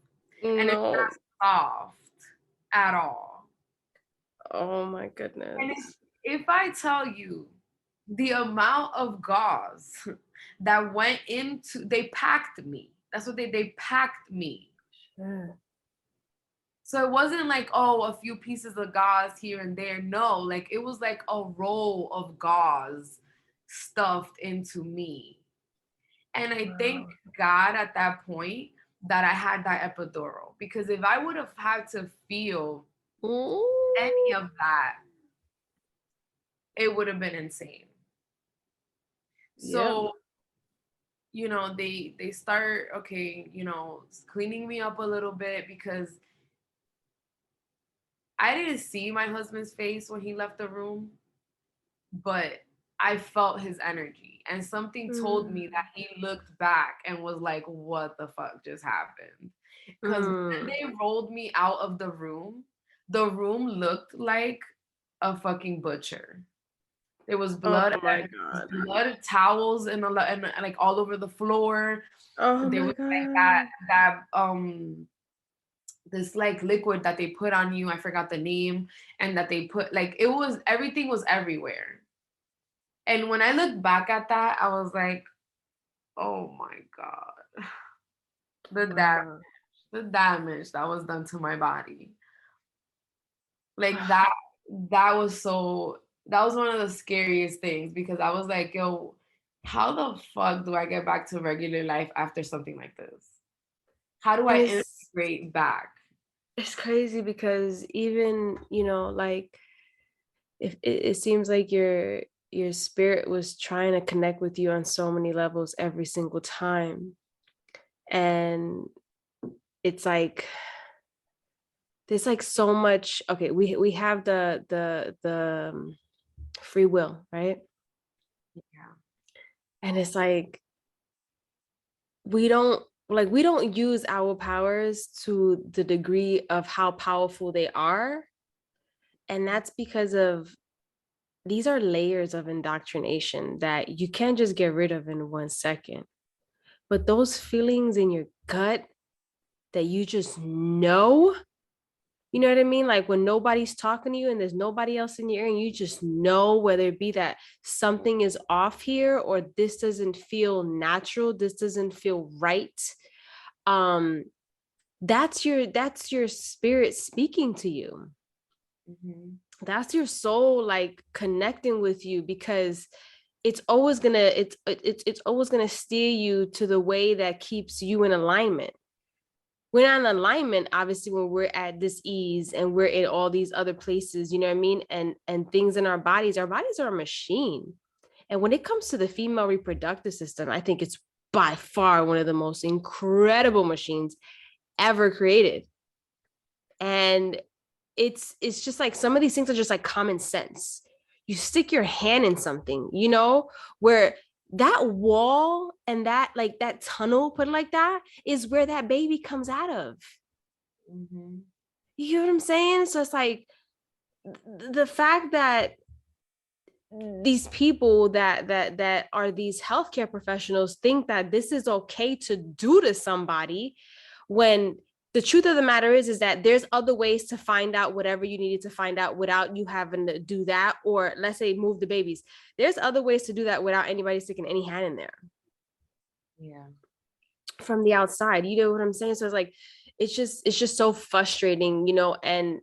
and it's No. not soft at all. Oh my And goodness. if I tell you the amount of gauze that went into, they packed me. That's what they packed me. Sure. So it wasn't like, oh, a few pieces of gauze here and there. No, like it was like a roll of gauze stuffed into me. And I thank Wow. God at that point that I had that epidural because if I would have had to feel any Ooh. of that, it would have been insane. Yep. So, you know, they start, okay, you know, cleaning me up a little bit because I didn't see my husband's face when he left the room, but I felt his energy. And something told me that he looked back and was like, what the fuck just happened? Because when Mm. they rolled me out of the room looked like a fucking butcher. There was Oh blood, my God. blood towels and like all over the floor. Oh There my was like that God. this like liquid that they put on you. I forgot the name, and that they put like it was everything was everywhere. And when I look back at that, I was like, oh my God, the damage, Wow. the damage that was done to my body. Like that was so, that was one of the scariest things because I was like, yo, how the fuck do I get back to regular life after something like this? How do And I it's integrate back? it's crazy because even, like if it seems like your spirit was trying to connect with you on so many levels every single time. And it's like there's like so much. Okay, we have the free will, right? Yeah. And it's like we don't use our powers to the degree of how powerful they are. And that's because of these are layers of indoctrination that you can't just get rid of in 1 second. But those feelings in your gut that you know what I mean? Like when nobody's talking to you and there's nobody else in your ear, and you just know whether it be that something is off here or this doesn't feel natural, this doesn't feel right. Um, that's your spirit speaking to you. Mhm. That's your soul like connecting with you because it's always gonna steer you to the way that keeps you in alignment. We're not in alignment obviously when we're at this ease and we're in all these other places, you know what I mean, and things in our bodies are a machine. And when it comes to the female reproductive system, I think it's by far one of the most incredible machines ever created. And it's just like some of these things are just like common sense. You stick your hand in something, where that wall and that like that tunnel, put it like that, is where that baby comes out of. Mhm. You hear what I'm saying? So it's like the fact that these people that are these healthcare professionals think that this is okay to do to somebody, when the truth of the matter is that there's other ways to find out whatever you needed to find out without you having to do that, or let's say move the babies. There's other ways to do that without anybody sticking any hand in there Yeah. from the outside. You know what I'm saying? So it's just so frustrating, and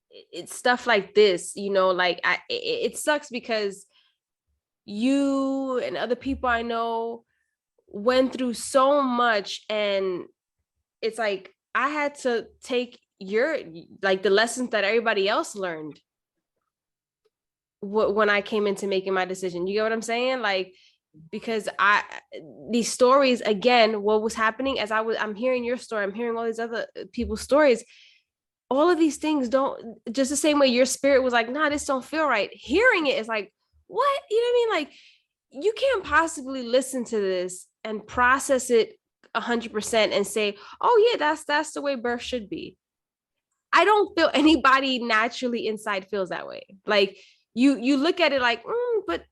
it's stuff like this, like it sucks because you and other people I know went through so much, and it's like I had to take your like the lessons that everybody else learned. when I came into making my decision. You get what I'm saying? Like, because these stories again, what was happening as I'm hearing your story, I'm hearing all these other people's stories. All of these things don't, just the same way your spirit was like, nah, this don't feel right. Hearing it is like, what? You know what I mean? Like, you can't possibly listen to this and process it 100% and say, oh yeah, that's the way birth should be. I don't feel anybody naturally inside feels that way. Like, you look at it like, but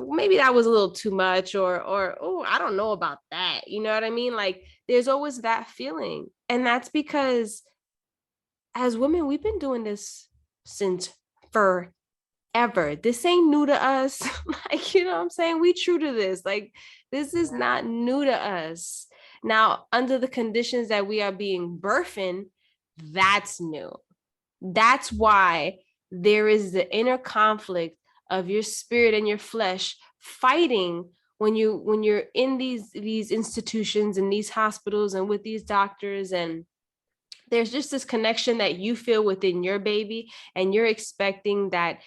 maybe that was a little too much, or oh, I don't know about that. You know what I mean? Like, there's always that feeling, and that's because as women, we've been doing this since forever. This ain't new to us. Like, you know what I'm saying? We true to this. Like, this is not new to us. Now, under the conditions that we are being birthed in, that's new. That's why there is the inner conflict of your spirit and your flesh fighting when you're in these institutions and these hospitals and with these doctors, and there's just this connection that you feel within your baby, and you're expecting that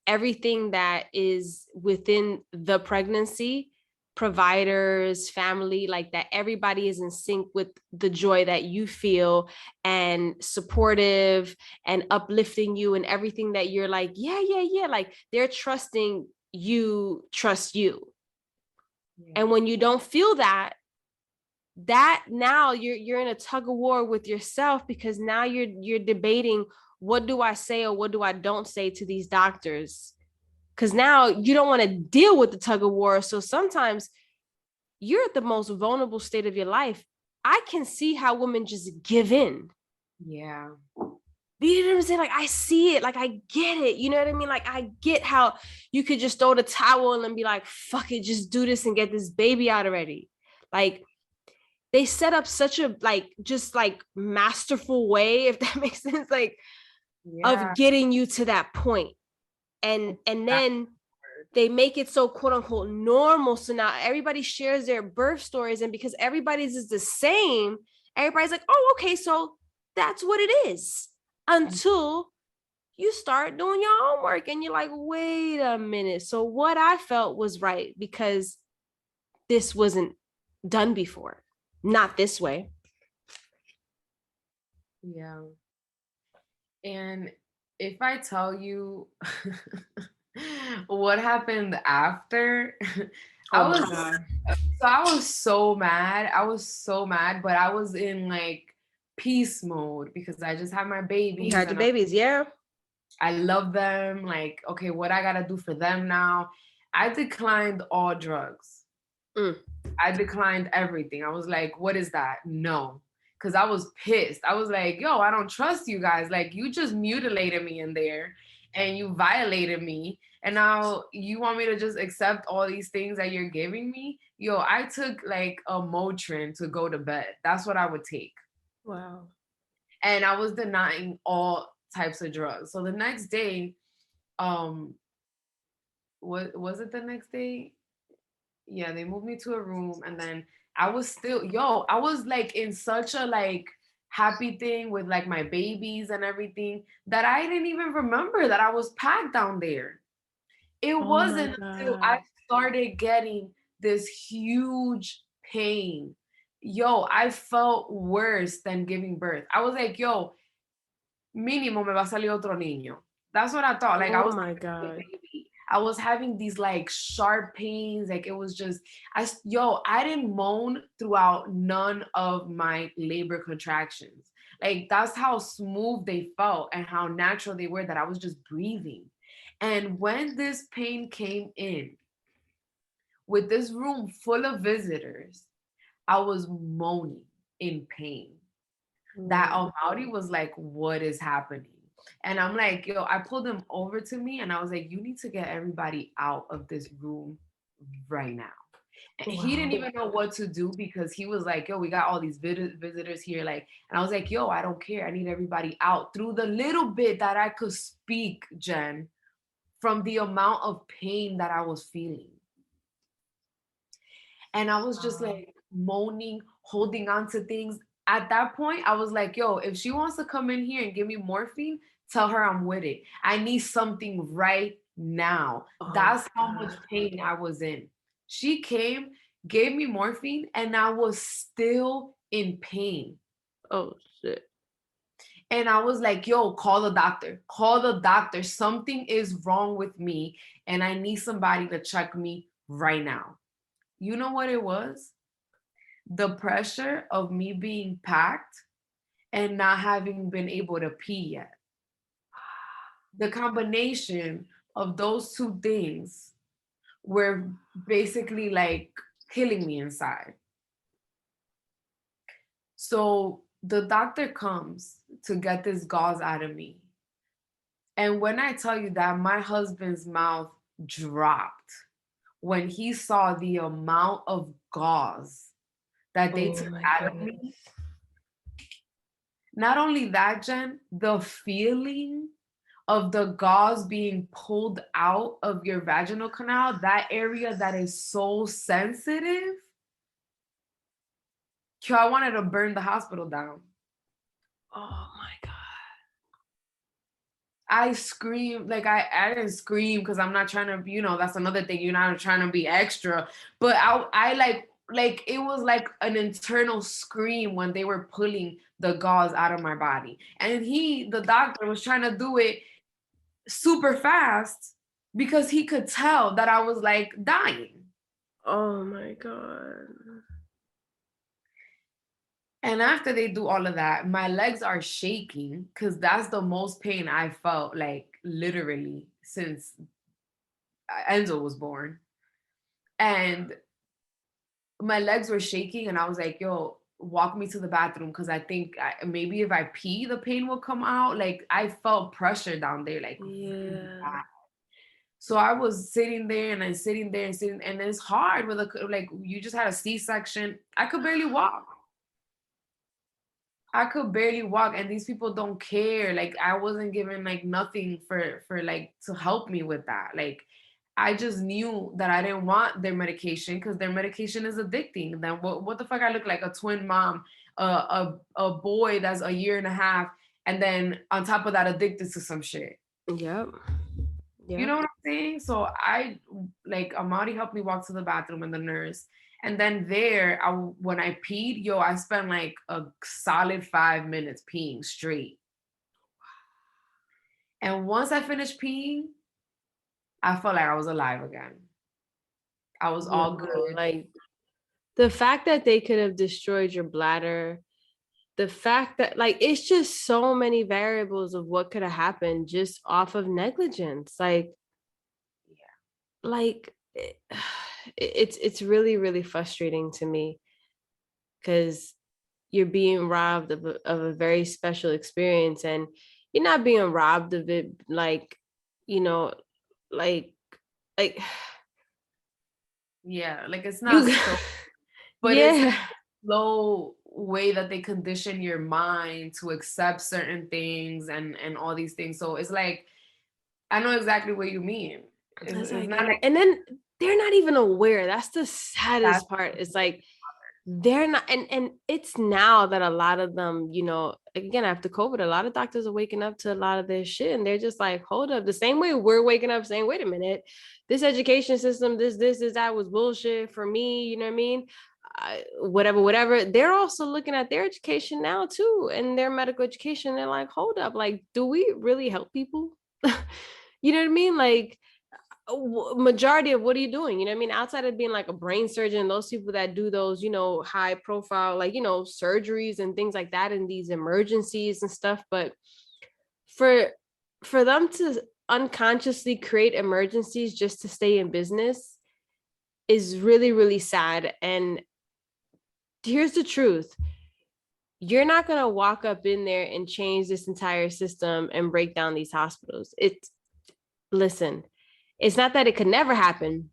everything that is within the pregnancy, providers, family, like that, everybody is in sync with the joy that you feel, and supportive and uplifting you, and everything that you're like, yeah, yeah, yeah. Like, they're trusting you, trust you. Yeah. And when you don't feel that, now you're in a tug of war with yourself, because now you're debating, what do I say or what do I don't say to these doctors? Because now you don't want to deal with the tug of war. So sometimes you're at the most vulnerable state of your life. I can see how women just give in. Yeah. You know what I'm saying? Like, I see it. Like, I get it. You know what I mean? Like, I get how you could just throw the towel and be like, fuck it, just do this and get this baby out already. Like, they set up such a just masterful way, if that makes sense, like, Yeah. of getting you to that point. And then they make it so quote unquote normal. So now everybody shares their birth stories, and because everybody's is the same, everybody's like, oh, okay, so that's what it is. Until you start doing your homework and you're like, wait a minute. So what I felt was right because this wasn't done before. Not this way. Yeah. And if I tell you what happened after, Oh my God. I was so mad. I was so mad, but I was in like peace mode because I just had my You babies had your and babies, yeah. I love them. Like, okay, what I gotta do for them now? I declined all drugs. Mm. I declined everything. I was like, what is that? No. Because I was pissed. I was like, yo, I don't trust you guys. Like, you just mutilated me in there and you violated me. And now you want me to just accept all these things that you're giving me? Yo, I took like a Motrin to go to bed. That's what I would take. Wow. And I was denying all types of drugs. So the next day, um, was it the next day? Yeah, they moved me to a room, and then I was still, I was like in such a like happy thing with like my babies and everything that I didn't even remember that I was packed down there. It Oh my wasn't until I God. started getting this huge pain. I felt worse than giving birth. I was like, mínimo me va a salir otro niño. That's what I thought. Like, I Oh was my God. I was having these like sharp pains. Like, it was just, I didn't moan throughout none of my labor contractions. Like, that's how smooth they felt and how natural they were, that I was just breathing. And when this pain came in with this room full of visitors, I was moaning in pain. That Almighty was like, what is happening? And I'm like, I pulled him over to me and I was like, you need to get everybody out of this room right now. And he didn't even know what to do because he was like, we got all these visitors here. Like, and I was like, I don't care. I need everybody out. Through the little bit that I could speak, Jen, from the amount of pain that I was feeling. And I was just like moaning, holding on to things. At that point, I was like, if she wants to come in here and give me morphine, tell her I'm with it. I need something right now. Oh That's my how much God. pain I was in. She came, gave me morphine, and I was still in pain. Oh shit. And I was like, yo, call the doctor. Call the doctor. Something is wrong with me, and I need somebody to check me right now. You know what it was? The pressure of me being packed and not having been able to pee yet. The combination of those two things were basically like killing me inside. So the doctor comes to get this gauze out of me. And when I tell you that my husband's mouth dropped when he saw the amount of gauze that they Oh took my out of goodness. me, not only that, Jen, the feeling of the gauze being pulled out of your vaginal canal, that area that is so sensitive, I wanted to burn the hospital down. Oh my God. I screamed, like I didn't scream because I'm not trying to, that's another thing. You're not trying to be extra. But I like it was like an internal scream when they were pulling the gauze out of my body. And the doctor was trying to do it super fast because he could tell that I was like dying. Oh my God. And after they do all of that, my legs are shaking because that's the most pain I felt, like literally since Enzo was born. And my legs were shaking, and I was like, yo, walk me to the bathroom because I think maybe if I pee, the pain will come out. Like I felt pressure down there, like really Yeah. bad. So I was sitting there and sitting, and it's hard with like you just had a C-section. I could barely walk. I could barely walk, and these people don't care. Like I wasn't given like nothing for like to help me with that. Like I just knew that I didn't want their medication because their medication is addicting. Then what the fuck? I look like a twin mom, a boy that's a year and a half, and then on top of that, addicted to some shit. Yep. You Yep. know what I'm saying? So I like Amari helped me walk to the bathroom and the nurse. And then there, when I peed, yo, I spent like a solid 5 minutes peeing straight. And once I finished peeing, I felt like I was alive again. I was Yo, all good. like the fact that they could have destroyed your bladder, the fact that like it's just so many variables of what could have happened just off of negligence. Like it's really really frustrating to me because you're being robbed of a very special experience, and you're not being robbed of it like, you know, like like Yeah, like it's not you so, but it's yeah. slow way that they condition your mind to accept certain things and all these things. So it's like I know exactly what you mean. It's It's like, not like and then they're not even aware. That's the that's saddest part. It's like they're not, and it's now that a lot of them, again after COVID, a lot of doctors are waking up to a lot of this shit, and they're just like, hold up, the same way we're waking up saying, wait a minute, this education system, this that was bullshit for me. You know what I mean? Whatever. They're also looking at their education now too, and their medical education. They're like, hold up, like, do we really help people? You know what I mean? Like majority of what are you doing, you know what I mean, outside of being like a brain surgeon, those people that do those, high profile, like, surgeries and things like that in these emergencies and stuff. But for them to unconsciously create emergencies just to stay in business is really really sad. And here's the truth: you're not going to walk up in there and change this entire system and break down these hospitals. It's Listen, it's not that it could never happen,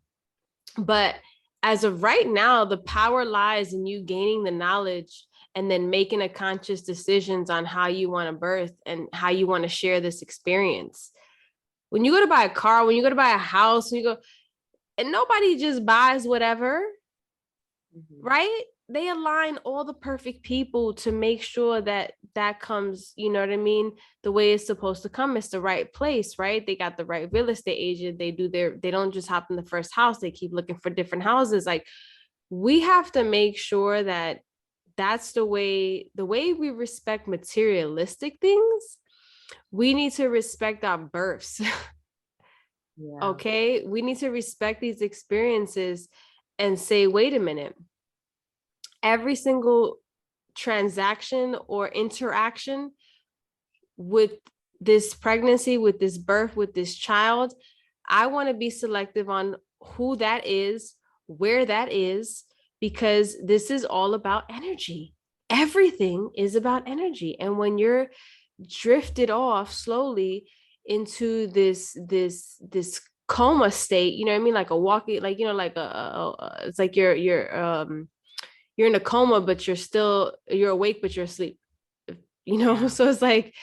but as of right now, the power lies in you gaining the knowledge and then making a conscious decisions on how you want to birth and how you want to share this experience. When you go to buy a car, when you go to buy a house, when you go, and nobody just buys whatever, Mhm. right? they align all the perfect people to make sure that that comes, you know what I mean, the way it's supposed to come. It's the right place, right? They got the right real estate agent. They don't just hop in the first house. They keep looking for different houses. Like, we have to make sure that that's the way we respect materialistic things. We need to respect our births. Yeah. Okay, we need to respect these experiences and say, wait a minute, every single transaction or interaction with this pregnancy, with this birth, with this child, I want to be selective on who that is, where that is, because this is all about energy. Everything is about energy. And when you're drifted off slowly into this coma state, you know what I mean, like a walking, like, you know, like it's like you're in a coma, but you're awake, but you're asleep, you know. Yeah. So it's like,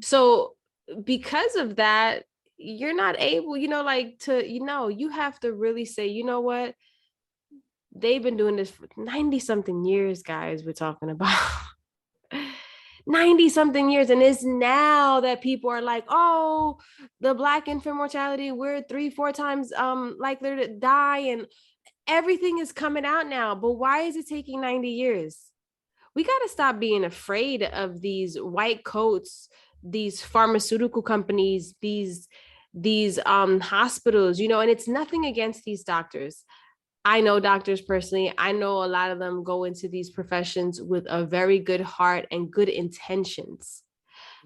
so because of that, you're not able, you know, like to, you know, you have to really say, you know what, they've been doing this for 90 something years, guys, we're talking about 90 something years. And it's now that people are like, oh, the Black infant mortality, we're 3-4 times likely to die, and everything is coming out now. But why is it taking 90 years? We got to stop being afraid of these white coats, these pharmaceutical companies, these hospitals, you know. And it's nothing against these doctors. I know doctors personally. I know a lot of them go into these professions with a very good heart and good intentions.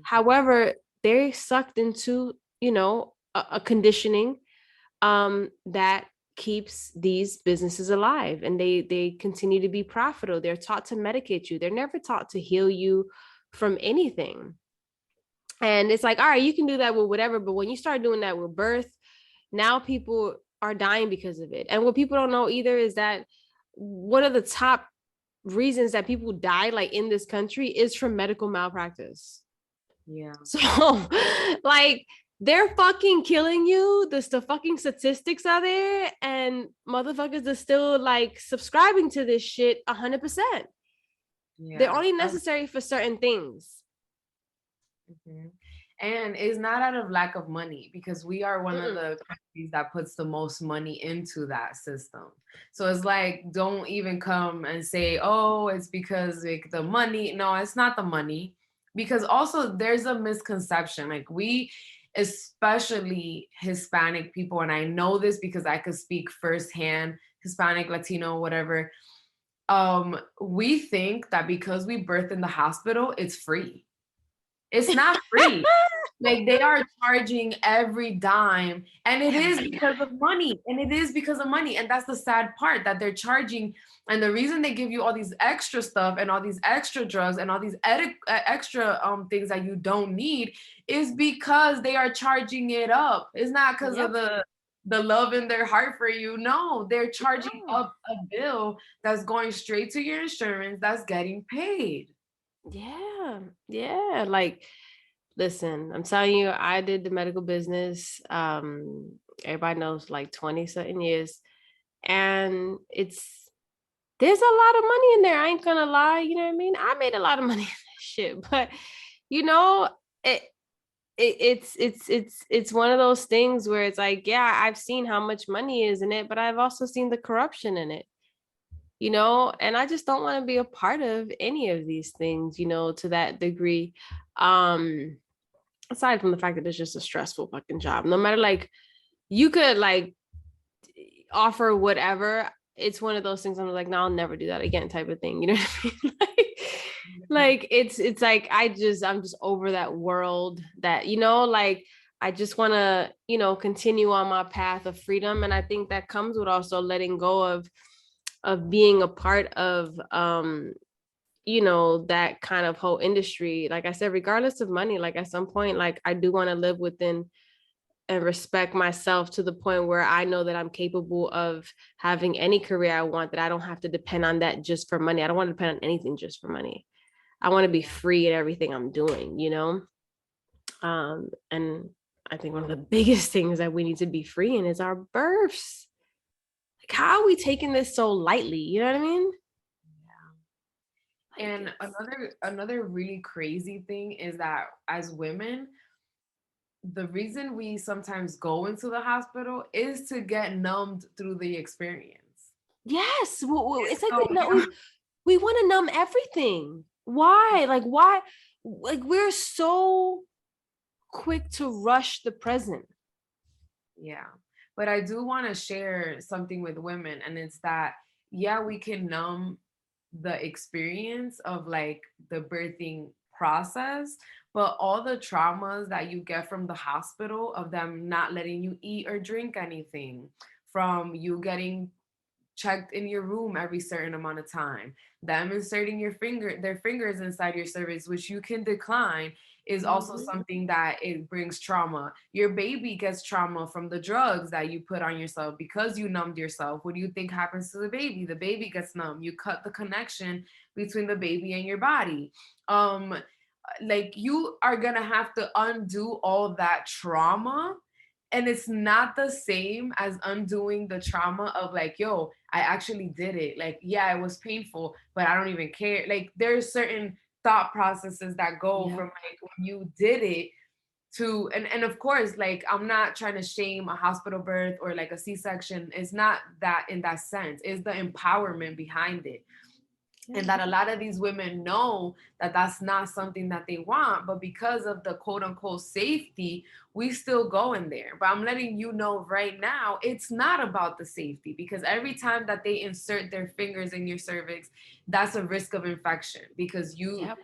However, they're sucked into, you know, a conditioning that keeps these businesses alive, and they continue to be profitable. They're taught to medicate you. They're never taught to heal you from anything. And it's like, all right, you can do that with whatever, but when you start doing that with birth, now people are dying because of it. And what people don't know either is that one of the top reasons that people die, like in this country, is from medical malpractice. Yeah. So, like, they're fucking killing you. The fucking statistics are there, and motherfuckers are still like subscribing to this shit 100%. They're Yeah. only necessary for certain things. Mhm. And it's not out of lack of money, because we are one of Mm-mm. the countries that puts the most money into that system. So it's like, don't even come and say, oh, it's because like the money. No, it's not the money. Because also there's a misconception. Like, we, especially Hispanic people, and I know this because I could speak firsthand, Hispanic, Latino, whatever. We think that because we birth in the hospital, it's free. It's not free. Like, they are charging every dime, and it is Every because of money. And it is because of money. And that's the sad part, that they're charging. And the reason they give you all these extra stuff and all these extra drugs and all these extra things that you don't need is because they are charging it up. It's not because of Yep. the love in their heart for you. No, they're charging No. up a bill that's going straight to your insurance that's getting paid. Yeah. Yeah. Like, listen, I'm telling you, I did the medical business. Everybody knows, like 20 something years. And there's a lot of money in there. I ain't gonna lie. You know what I mean? I made a lot of money in that shit. But you know, it, it's one of those things where it's like, yeah, I've seen how much money is in it, but I've also seen the corruption in it, you know. And I just don't want to be a part of any of these things, you know, to that degree. Um, aside from the fact that it's just a stressful fucking job. No matter, like, you could like offer whatever, it's one of those things I'm like, no, I'll never do that again, type of thing. You know what I mean? Like it's like I'm just over that world, that, you know, like, I just want to, you know, continue on my path of freedom. And I think that comes with also letting go of being a part of you know, that kind of whole industry. Like I said, regardless of money, like at some point, like, I do want to live within and respect myself to the point where I know that I'm capable of having any career I want, that I don't have to depend on that just for money. I don't want to depend on anything just for money. I want to be free in everything I'm doing, you know? And I think one of the biggest things that we need to be free in is our births. Like, how are we taking this so lightly? You know what I mean? Like And it's another really crazy thing is that as women, the reason we sometimes go into the hospital is to get numbed through the experience. yes. It's like So, we want to numb everything. Why? Like why? Like we're so quick to rush the present. yeah. But I do want to share something with women, and it's that, yeah, we can numb the experience of like the birthing process, but all the traumas that you get from the hospital of them not letting you eat or drink anything, from you getting checked in your room every certain amount of time, them inserting their fingers inside your cervix, which you can decline, is also Mhm. something that it brings trauma. Your baby gets trauma from the drugs that you put on yourself because you numbed yourself. What do you think happens to the baby? The baby gets numb. You cut the connection between the baby and your body. Like you are gonna have to undo all that trauma, and it's not the same as undoing the trauma of like, yo, I actually did it. Like, yeah, it was painful, but I don't even care. Like, there's certain thought processes that go from Yep. like when you did it to, and of course, like, I'm not trying to shame a hospital birth or like a C-section. It's not that in that sense. It's the empowerment behind it, and that a lot of these women know that that's not something that they want, but because of the quote unquote safety, we still go in there. But I'm letting you know right now, it's not about the safety, because every time that they insert their fingers in your cervix, that's a risk of infection, because you, Yep.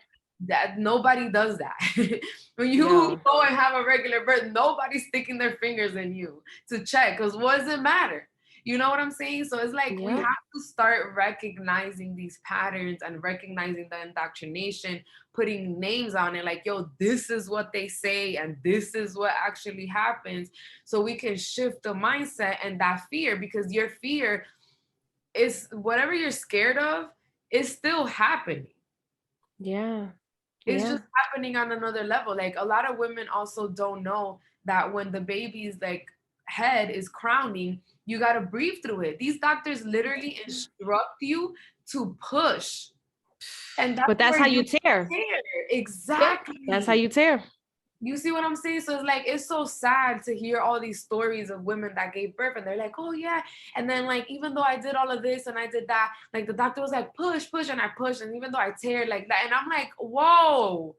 that nobody does that. When you No. go and have a regular birth, nobody's sticking their fingers in you to check, because what does it matter? You know what I'm saying? So it's like we have Yep. to start recognizing these patterns and recognizing the indoctrination, putting names on it, like, yo, this is what they say and this is what actually happens. So we can shift the mindset and that fear, because your fear is whatever you're scared of is still happening. Yeah. It's Yeah. just happening on another level. Like a lot of women also don't know that when the baby's like head is crowning, you got to breathe through it. These doctors literally instruct you to push. And that's But that's where how you you tear. care. Yep. That's how Exactly. you tear. You see what I'm saying? So it's like, it's so sad to hear all these stories of women that gave birth and they're like, oh yeah. And then like, even though I did all of this and I did that, like the doctor was like, push, push, and I pushed. And even though I teared like that, and I'm like, whoa,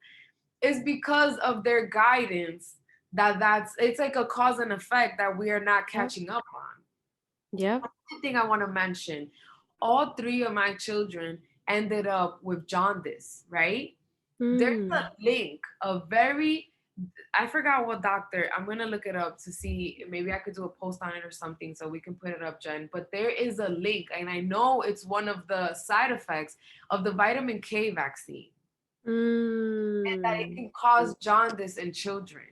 it's because of their guidance that's it's like a cause and effect that we are not Yep. catching up on. Yep. One thing I want to mention, all three of my children ended up with jaundice, right? There's a Mm. link, a very, I forgot what doctor. I'm gonna look it up to see. Maybe I could do a post on it or something so we can put it up, Jen. But there is a link, and I know it's one of the side effects of the vitamin K vaccine, and that it Mm. can cause jaundice in children.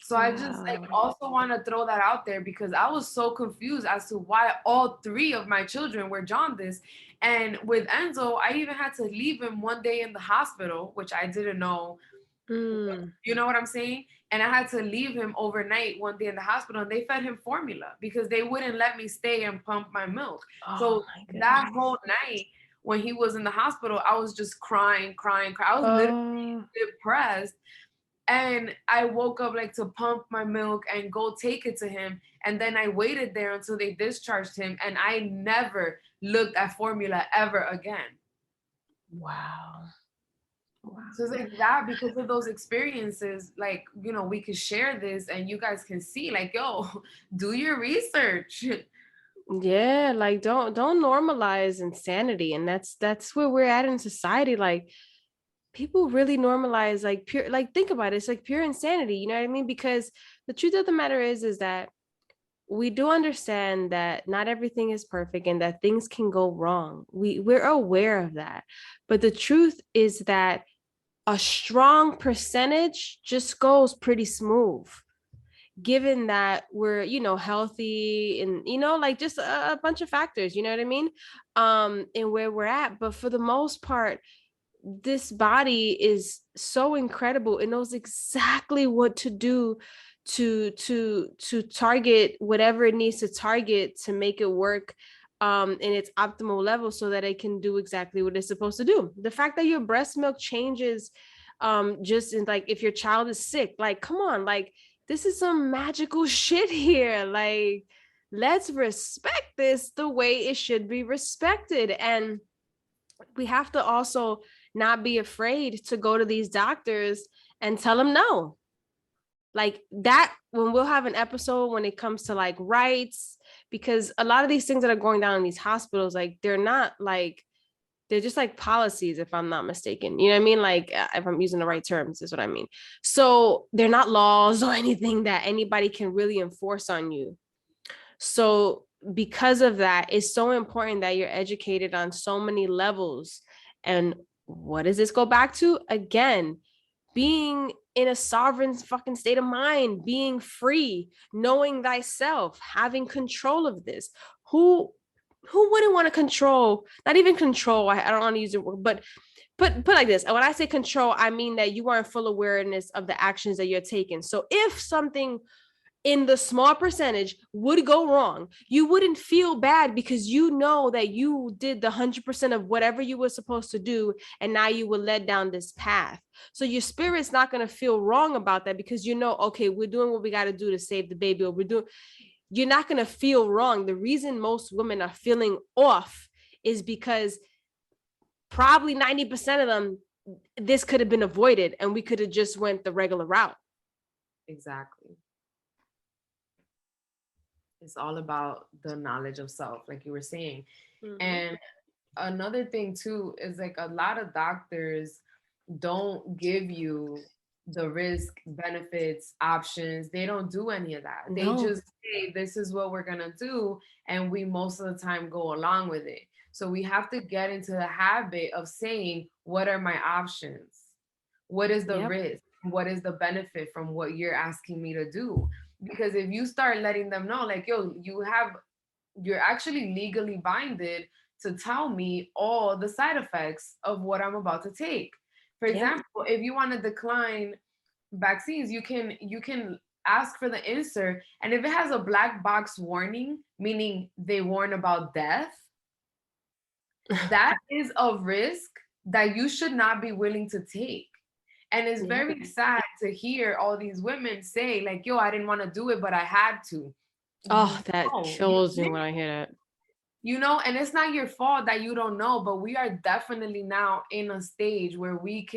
So I just like Wow. also want to throw that out there, because I was so confused as to why all three of my children were jaundiced. And with Enzo, I even had to leave him one day in the hospital, which I didn't know. Mm. You know what I'm saying? And I had to leave him overnight one day in the hospital, and they fed him formula because they wouldn't let me stay and pump my milk. Oh So my that goodness. whole night when he was in the hospital, I was just crying, crying, crying. I was literally Oh. depressed, and I woke up like to pump my milk and go take it to him. And then I waited there until they discharged him. And I never looked at formula ever again. Wow. Wow. So it's like that, because of those experiences, like, you know, we could share this and you guys can see, like, yo, do your research. Yeah, like don't normalize insanity. And that's where we're at in society. Like people really normalize like pure, like think about it, it's like pure insanity, you know what I mean? Because the truth of the matter is that we do understand that not everything is perfect and that things can go wrong. We're aware of that. But the truth is that a strong percentage just goes pretty smooth, given that we're, healthy and, like just a bunch of factors, you know what I mean? And where we're at. But for the most part, this body is so incredible. It knows exactly what to do to target whatever it needs to target to make it work in its optimal level so that it can do exactly what it's supposed to do. The fact that your breast milk changes just in like if your child is sick, like come on, like this is some magical shit here. Like let's respect this the way it should be respected. And we have to also not be afraid to go to these doctors and tell them no. Like that, when we'll have an episode when it comes to like rights, because a lot of these things that are going down in these hospitals, like they're not like, they're just like policies, if I'm not mistaken. You know what I mean? Like, if I'm using the right terms, is what I mean. So they're not laws or anything that anybody can really enforce on you. So because of that, it's so important that you're educated on so many levels. And what does this go back to? Again, being in a sovereign fucking state of mind, being free, knowing thyself, having control of this. Who wouldn't want to control? Not even control. I don't want to use it, but put like this. When I say control, I mean that you are in full awareness of the actions that you're taking. So if something in the small percentage would go wrong, you wouldn't feel bad because you know that you did the 100% of whatever you were supposed to do, and now you were led down this path. So your spirit's not going to feel wrong about that because you know, okay, we're doing what we got to do to save the baby, or you're not going to feel wrong. The reason most women are feeling off is because probably 90% of them, this could have been avoided and we could have just went the regular route. Exactly. It's all about the knowledge of self, like you were saying. Mm-hmm. And another thing too is like a lot of doctors don't give you the risk, benefits, options. They don't do any of that. No. They just say, this is what we're gonna do. And we most of the time go along with it. So we have to get into the habit of saying, what are my options? What is the risk? What is the benefit from what you're asking me to do? Because if you start letting them know, like, yo, you're actually legally binded to tell me all the side effects of what I'm about to take. For example, if you want to decline vaccines, you can ask for the insert, and if it has a black box warning, meaning they warn about death, that is a risk that you should not be willing to take. And it's very sad to hear all these women say, like, yo, I didn't want to do it, but I had to. Oh, that kills me when I hear that. You know, and it's not your fault that you don't know, but we are definitely now in a stage where we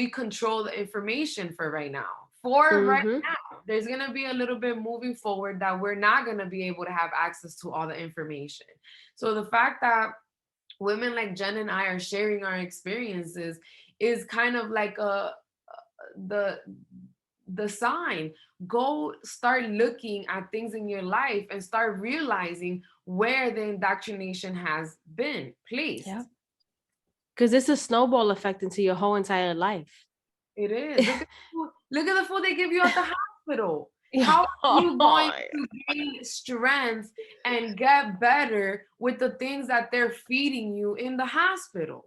control the information for right now. Right now, there's going to be a little bit moving forward that we're not going to be able to have access to all the information. So the fact that women like Jen and I are sharing our experiences is kind of like the sign. Go start looking at things in your life and start realizing where the indoctrination has been placed. Yeah. Because it's a snowball effect into your whole entire life. It is. Look at the food they give you at the hospital. How are you going to gain strength and get better with the things that they're feeding you in the hospital?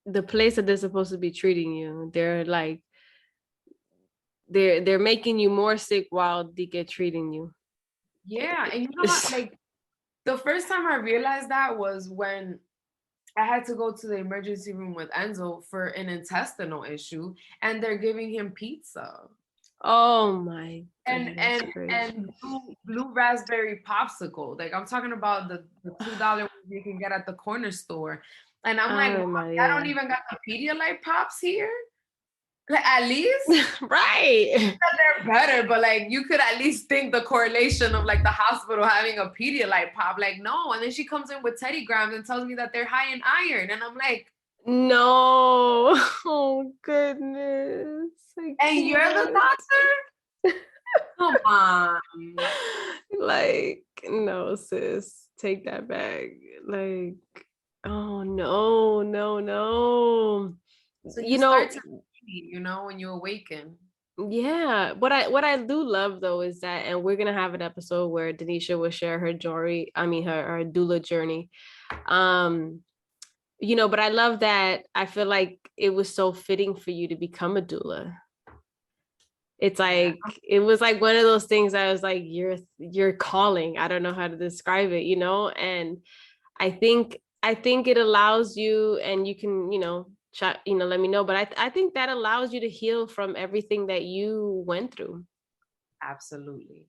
The place that they're supposed to be treating you, they're like, they're making you more sick while they get treating you. Yeah, and you know what? Like the first time I realized that was when I had to go to the emergency room with Enzo for an intestinal issue, and they're giving him pizza. Oh my goodness. And blue raspberry popsicle. Like I'm talking about the $2 you can get at the corner store. And I'm like, I don't even got the Pedialyte pops here. Like, at least right. They're better, but like you could at least think the correlation of like the hospital having a Pedialyte pop. Like, no. And then she comes in with Teddy Grahams and tells me that they're high in iron. And I'm like, no. Oh goodness. And you're the doctor? Come on. Like, no, sis. Take that back. Like, oh no. So you know, when you awaken. Yeah. What I do love though is that, and we're gonna have an episode where Denisha will share her journey. I mean her doula journey. But I love that. I feel like it was so fitting for you to become a doula. It's Yeah. like it was like one of those things I was like, you're calling. I don't know how to describe it, And I think it allows you, and you can, chat, let me know. But I think that allows you to heal from everything that you went through. Absolutely.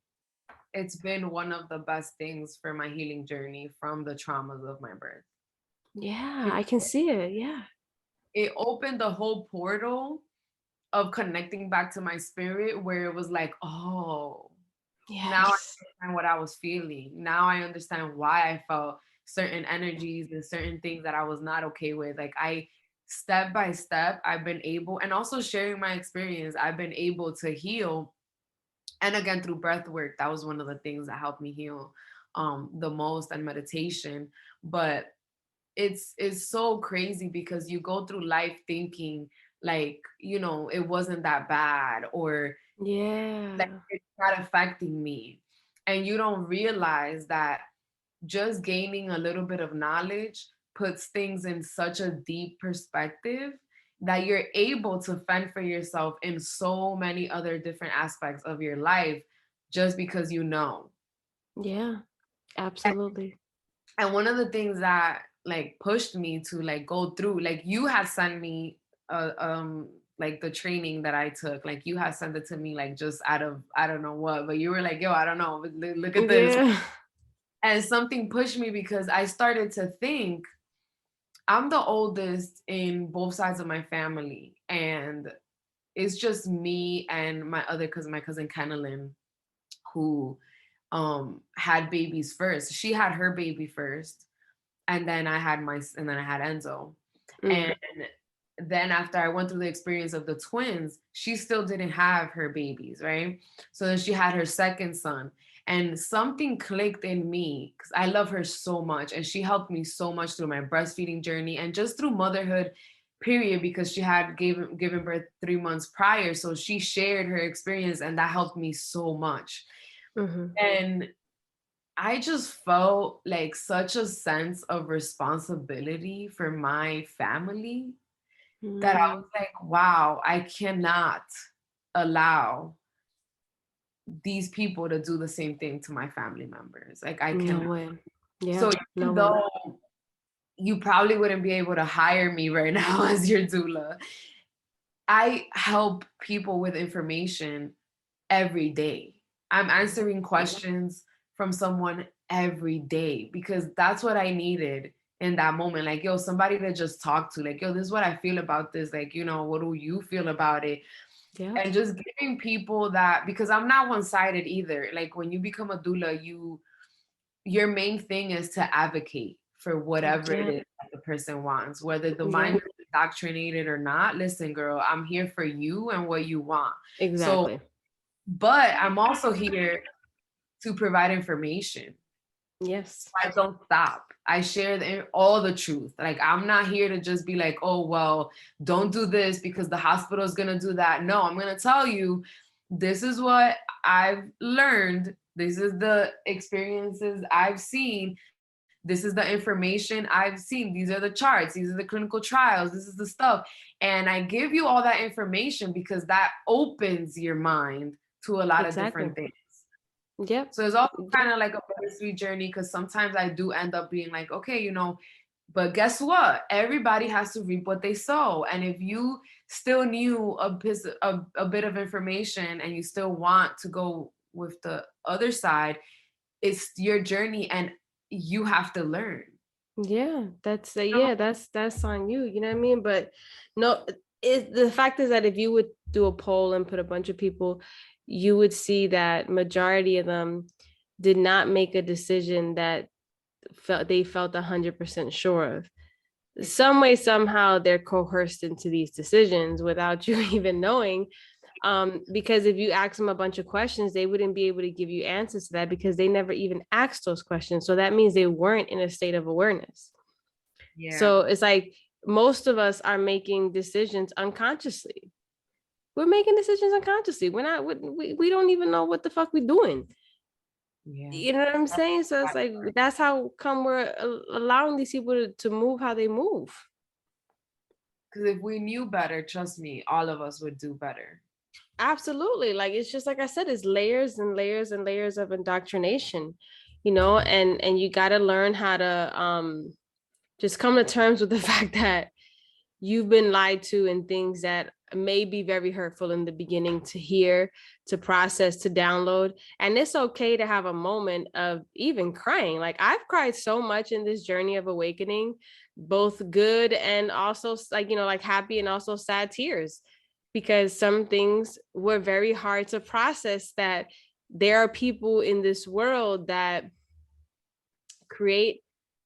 It's been one of the best things for my healing journey from the traumas of my birth. Yeah, You I can know, see it. Yeah. it opened the whole portal of connecting back to my spirit where it was like, oh, now I Yes. understand what I was feeling. Now I understand why I felt certain energies and certain things that I was not okay with. Like I step by step, I've been able, and also sharing my experience, I've been able to heal. And again, through breath work, that was one of the things that helped me heal the most, and meditation. But it's so crazy because you go through life thinking like, it wasn't that bad, or like Yeah. it's not affecting me. And you don't realize that just gaining a little bit of knowledge puts things in such a deep perspective that you're able to fend for yourself in so many other different aspects of your life just because you know. Yeah. Absolutely. And one of the things that like pushed me to like go through, like you had sent me like the training that I took, like you had sent it to me like just out of I don't know what, but you were like, yo, I don't know, but look at this. Yeah. And something pushed me because I started to think I'm the oldest in both sides of my family, and it's just me and my other cousin, my cousin Kenelyn, who had babies first. She had her baby first, and then I had Enzo. Mm. And then after I went through the experience of the twins, she still didn't have her babies, right? So then she had her second son. And something clicked in me because I love her so much. And she helped me so much through my breastfeeding journey and just through motherhood, period, because she had given birth 3 months prior. So she shared her experience, and that helped me so much. Mm-hmm. And I just felt like such a sense of responsibility for my family that I Mm. was like, wow, I cannot allow these people to do the same thing to my family members. Like, I No cannot. way. So, Yeah. No even way. though you probably wouldn't be able to hire me right now as your doula, I help people with information every day. I'm answering questions from someone every day because that's what I needed in that moment. Like, yo, somebody to just talk to. Like, yo, this is what I feel about this. Like, what do you feel about it? Yeah. And just giving people that, because I'm not one-sided either. Like when you become a doula, your main thing is to advocate for whatever it Yeah. is that the person wants, whether the mind Yeah. is indoctrinated or not. Listen, girl, I'm here for you and what you want. So, Exactly. but I'm also here to provide information. Yes. I don't stop. I share all the truth. Like, I'm not here to just be like, oh, well, don't do this because the hospital is going to do that. No, I'm going to tell you, this is what I've learned. This is the experiences I've seen. This is the information I've seen. These are the charts. These are the clinical trials. This is the stuff. And I give you all that information because that opens your mind to a lot of Exactly. different things. Yep. So it's also kind Yep. of like a bittersweet journey because sometimes I do end up being like, okay, but guess what? Everybody has to reap what they sow. And if you still knew a bit of information and you still want to go with the other side, it's your journey and you have to learn. Yeah, that's You know? yeah, that's on you, you know what I mean? But no, the fact is that if you would do a poll and put a bunch of people, you would see that majority of them did not make a decision that they felt 100% sure of. Some way, somehow they're coerced into these decisions without you even knowing. Because if you ask them a bunch of questions, they wouldn't be able to give you answers to that because they never even asked those questions. So that means they weren't in a state of awareness. Yeah. So it's like most of us are making decisions unconsciously. We're making decisions unconsciously. We're not, we don't even know what the fuck we're doing. Yeah. You know what I'm saying? So it's like, that's how come we're allowing these people to move how they move. Because if we knew better, trust me, all of us would do better. Absolutely. Like it's just like I said, it's layers and layers and layers of indoctrination, you know, and you got to learn how to just come to terms with the fact that you've been lied to and things that may be very hurtful in the beginning to hear, to process, to download. And it's okay to have a moment of even crying. Like I've cried so much in this journey of awakening, both good and also like, you know, like happy and also sad tears, because some things were very hard to process, that there are people in this world that create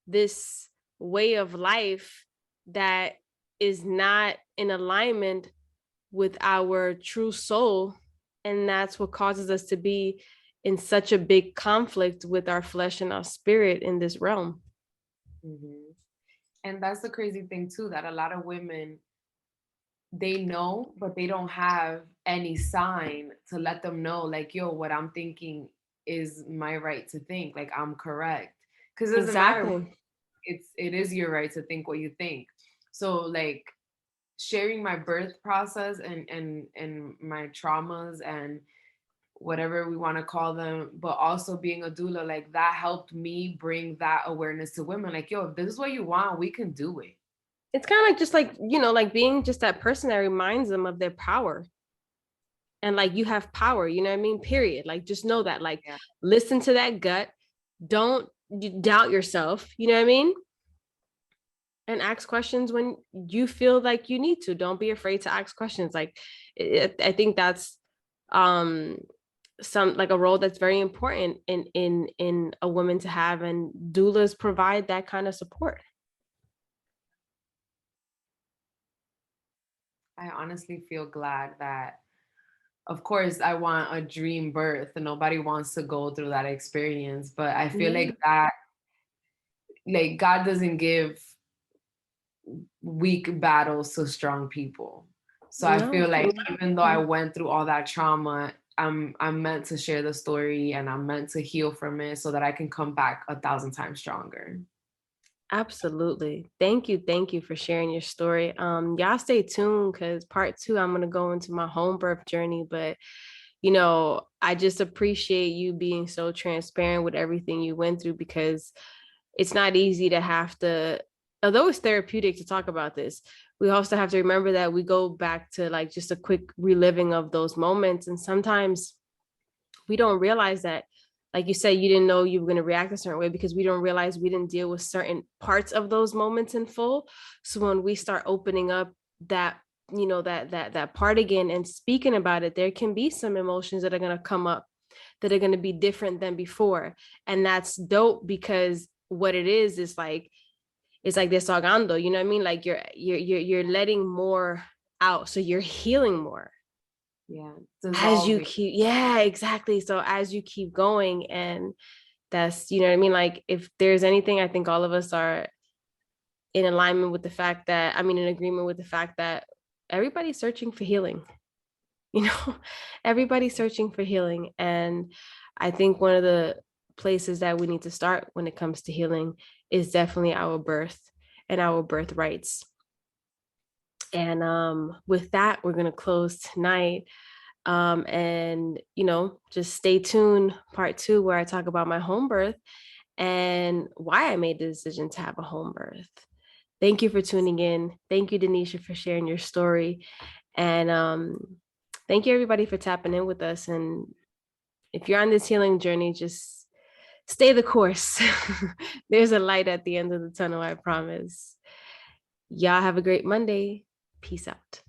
this way of life that is not in alignment with our true soul. And that's what causes us to be in such a big conflict with our flesh and our spirit in this realm. Hmm. And that's the crazy thing too, that a lot of women, they know, but they don't have any sign to let them know, like, yo, what I'm thinking is my right to think, like I'm correct. Because it doesn't matter, Exactly. it is your right to think what you think. So like sharing my birth process and my traumas and whatever we want to call them, but also being a doula, like that helped me bring that awareness to women. Like, yo, if this is what you want, we can do it. It's kind of like just like, you know, like being just that person that reminds them of their power. And like you have power, you know what I mean? Period. Like just know that. Like Yeah. listen to that gut. Don't doubt yourself, you know what I mean? And ask questions when you feel like you need to. Don't be afraid to ask questions. Like I think that's um some like a role that's very important in a woman to have, and doulas provide that kind of support. I honestly feel glad that, of course, I want a dream birth and nobody wants to go through that experience, but I feel Yeah. like that, like God doesn't give weak battles to strong people. So I No. feel like even though I went through all that trauma, I'm meant to share the story and I'm meant to heal from it so that I can come back 1,000 times stronger. Absolutely. Thank you for sharing your story. Y'all stay tuned because part two, I'm gonna go into my home birth journey. But you know, I just appreciate you being so transparent with everything you went through, because it's not easy to have to, although it's therapeutic to talk about this, we also have to remember that we go back to like just a quick reliving of those moments. And sometimes we don't realize that, like you said, you didn't know you were going to react a certain way because we don't realize we didn't deal with certain parts of those moments in full. So when we start opening up that, you know, that part again and speaking about it, there can be some emotions that are going to come up that are going to be different than before. And that's dope, because what it is like, it's like desahogando, you know what I mean? Like you're letting more out, so you're healing more Yeah, as you dissolving. keep, yeah, exactly. So as you keep going, and that's, you know what I mean? Like if there's anything, I think all of us are in alignment with the fact that, I mean, in agreement with the fact that everybody's searching for healing, you know, everybody's searching for healing. And I think one of the places that we need to start when it comes to healing is definitely our birth and our birthrights. And with that, we're going to close tonight. And, you know, just stay tuned, part two, where I talk about my home birth and why I made the decision to have a home birth. Thank you for tuning in. Thank you, Denisha, for sharing your story. And thank you, everybody, for tapping in with us. And if you're on this healing journey, just stay the course. There's a light at the end of the tunnel, I promise. Y'all have a great Monday. Peace out.